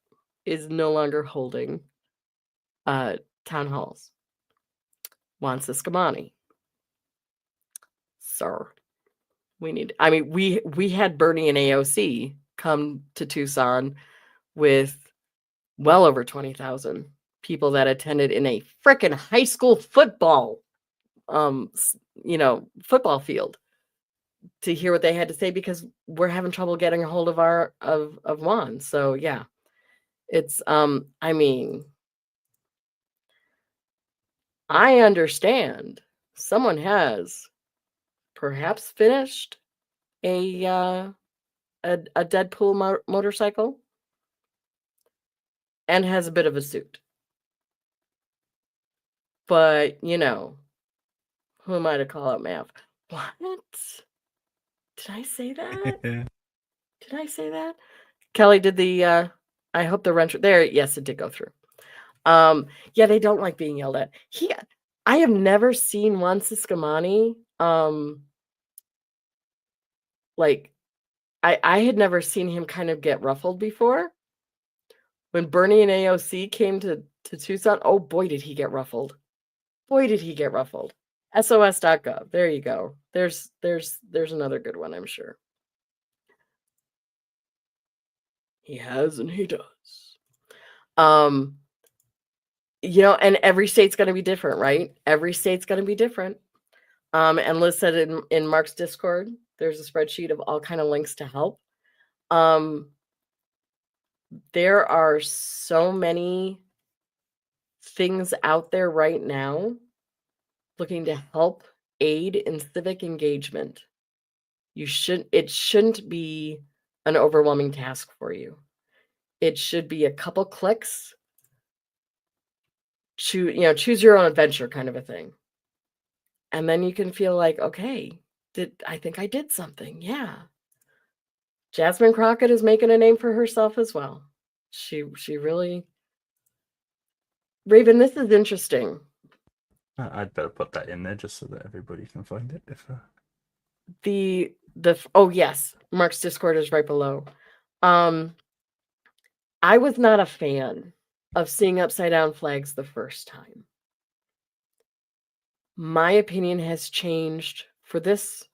S1: is no longer holding town halls. Juan Ciscomani, sir, we had Bernie and AOC come to Tucson with well over 20,000 people that attended in a frickin' high school football, football field to hear what they had to say, because we're having trouble getting a hold of of Juan. So yeah, it's, I mean, I understand someone has perhaps finished a Deadpool motorcycle and has a bit of a suit. But, who am I to call out Mav? What? Did I say that? Did I say that? Kelly, did the, I hope the renter there. Yes, it did go through. Yeah, they don't like being yelled at. I have never seen Juan Ciscomani, like, I had never seen him kind of get ruffled before. When Bernie and AOC came to Tucson, oh boy, did he get ruffled. Boy, did he get ruffled. SOS.gov. There you go. There's another good one, I'm sure. He has and he does. And every state's going to be different, right? Every state's going to be different. And Liz said in Mark's Discord, there's a spreadsheet of all kind of links to help. There are so many things out there right now looking to help aid in civic engagement. It shouldn't be an overwhelming task for you. It should be a couple clicks. Choose your own adventure kind of a thing. And then you can feel like, okay, I think I did something. Yeah. Jasmine Crockett is making a name for herself as well. She really. Raven, this is interesting.
S4: I'd better put that in there just so that everybody can find it.
S1: Oh yes, Mark's Discord is right below. I was not a fan of seeing upside down flags the first time. My opinion has changed for this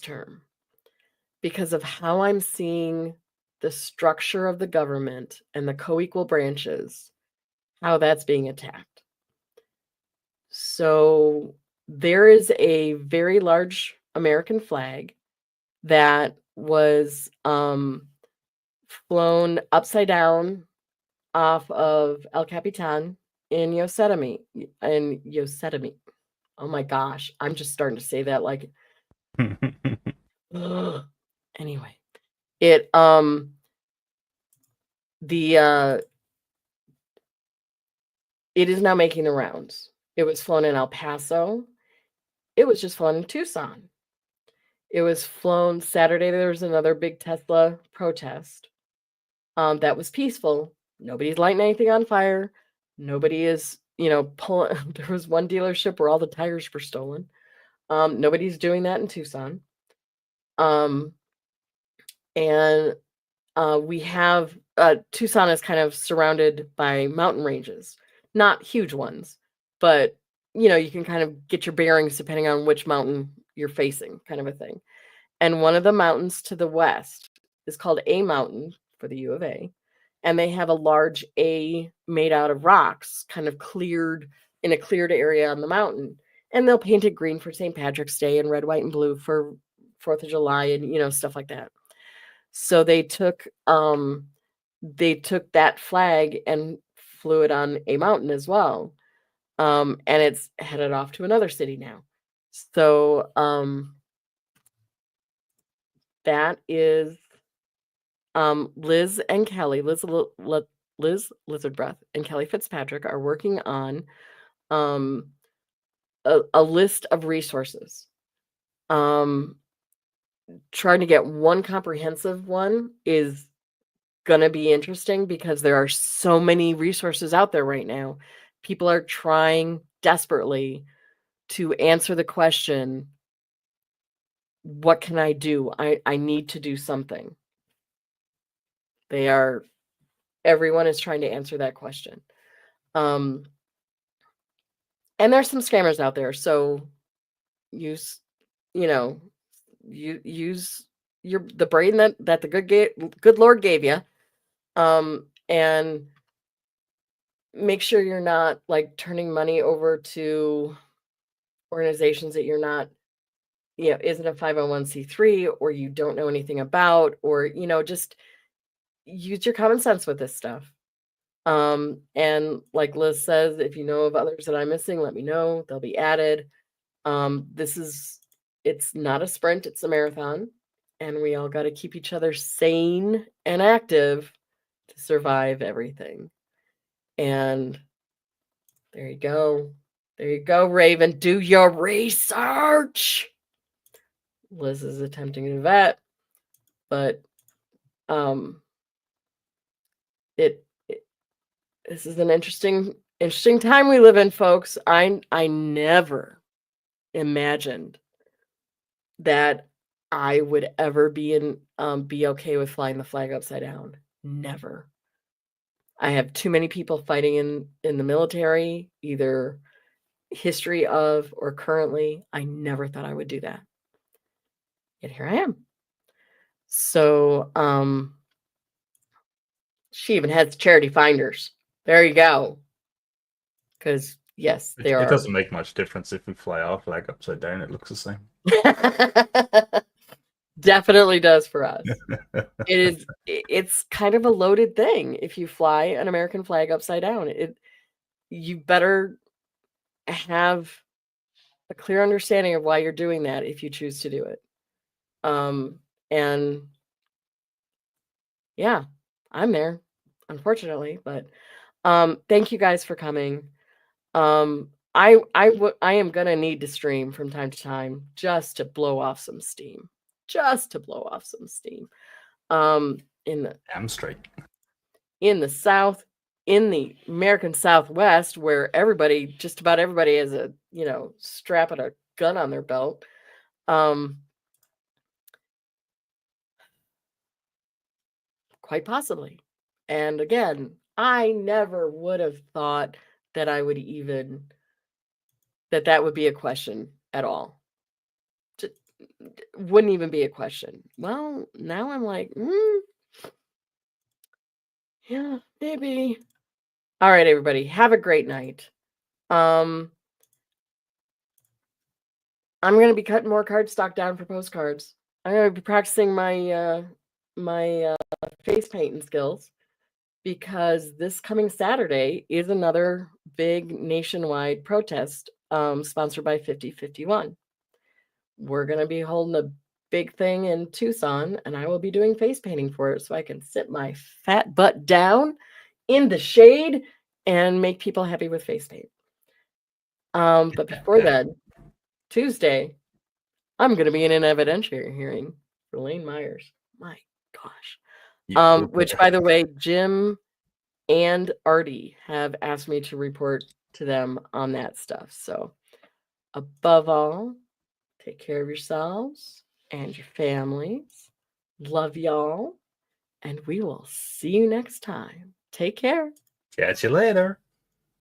S1: term because of how I'm seeing the structure of the government and the co-equal branches, how that's being attacked. So there is a very large American flag that was flown upside down off of El Capitan in Yosemite. Oh my gosh, I'm just starting to say that like. Anyway, it is now making the rounds. It was flown in El Paso. It was just flown in Tucson. It was flown Saturday. There was another big Tesla protest. That was peaceful. Nobody's lighting anything on fire. Nobody is, pulling. There was one dealership where all the tires were stolen. Nobody's doing that in Tucson. And we have Tucson is kind of surrounded by mountain ranges, not huge ones, but you can kind of get your bearings depending on which mountain you're facing, kind of a thing. And one of the mountains to the west is called A Mountain for the U of A, and they have a large A made out of rocks, kind of cleared in a cleared area on the mountain, and they'll paint it green for St. Patrick's Day and red, white, and blue for 4th of July and stuff like that. So they took that flag and flew it on A Mountain as well. And it's headed off to another city now. So that is Liz and Kelly, Liz Lizard Breath and Kelly Fitzpatrick are working on a list of resources. Trying to get one comprehensive one is going to be interesting because there are so many resources out there right now. People are trying desperately to answer the question, what can I do? I need to do something. Everyone is trying to answer that question. And there's some scammers out there. So use the brain that the good Lord gave you, and make sure you're not like turning money over to organizations that you're not, isn't a 501c3 or you don't know anything about, or just use your common sense with this stuff. And like Liz says, if you know of others that I'm missing, let me know. They'll be added. It's not a sprint, it's a marathon, and we all got to keep each other sane and active to survive everything. And there you go. There you go, Raven. Do your research. Liz is attempting to vet, but this is an interesting time we live in, folks. I never imagined that I would ever be okay with flying the flag upside down. Never. I have too many people fighting in the military, either history of or currently. I never thought I would do that. Yet here I am. So She even has charity finders. There you go. Because yes,
S4: It,
S1: there
S4: it
S1: are.
S4: doesn't make much difference if we fly our flag upside down. It looks the same.
S1: Definitely does for us. It's kind of a loaded thing. If you fly an American flag upside down, you better have a clear understanding of why you're doing that if you choose to do it. And yeah, I'm there, unfortunately, but thank you guys for coming. I am gonna need to stream from time to time just to blow off some steam. In
S4: Damn straight.
S1: the South, in the American Southwest, where just about everybody has a, strap and a gun on their belt. Quite possibly. And again, I never would have thought that I would that would be a question at all. Wouldn't even be a question. Well, now I'm like, yeah, maybe. All right, everybody, have a great night. I'm going to be cutting more cardstock down for postcards. I'm going to be practicing my face painting skills, because this coming Saturday is another big nationwide protest sponsored by 5051. We're going to be holding a big thing in Tucson, and I will be doing face painting for it so I can sit my fat butt down in the shade and make people happy with face paint. But before then, Tuesday, I'm going to be in an evidentiary hearing for Lane Myers. My gosh. Which, by the way, Jim and Artie have asked me to report to them on that stuff. So above all, take care of yourselves and your families. Love y'all. And we will see you next time. Take care.
S4: Catch you later.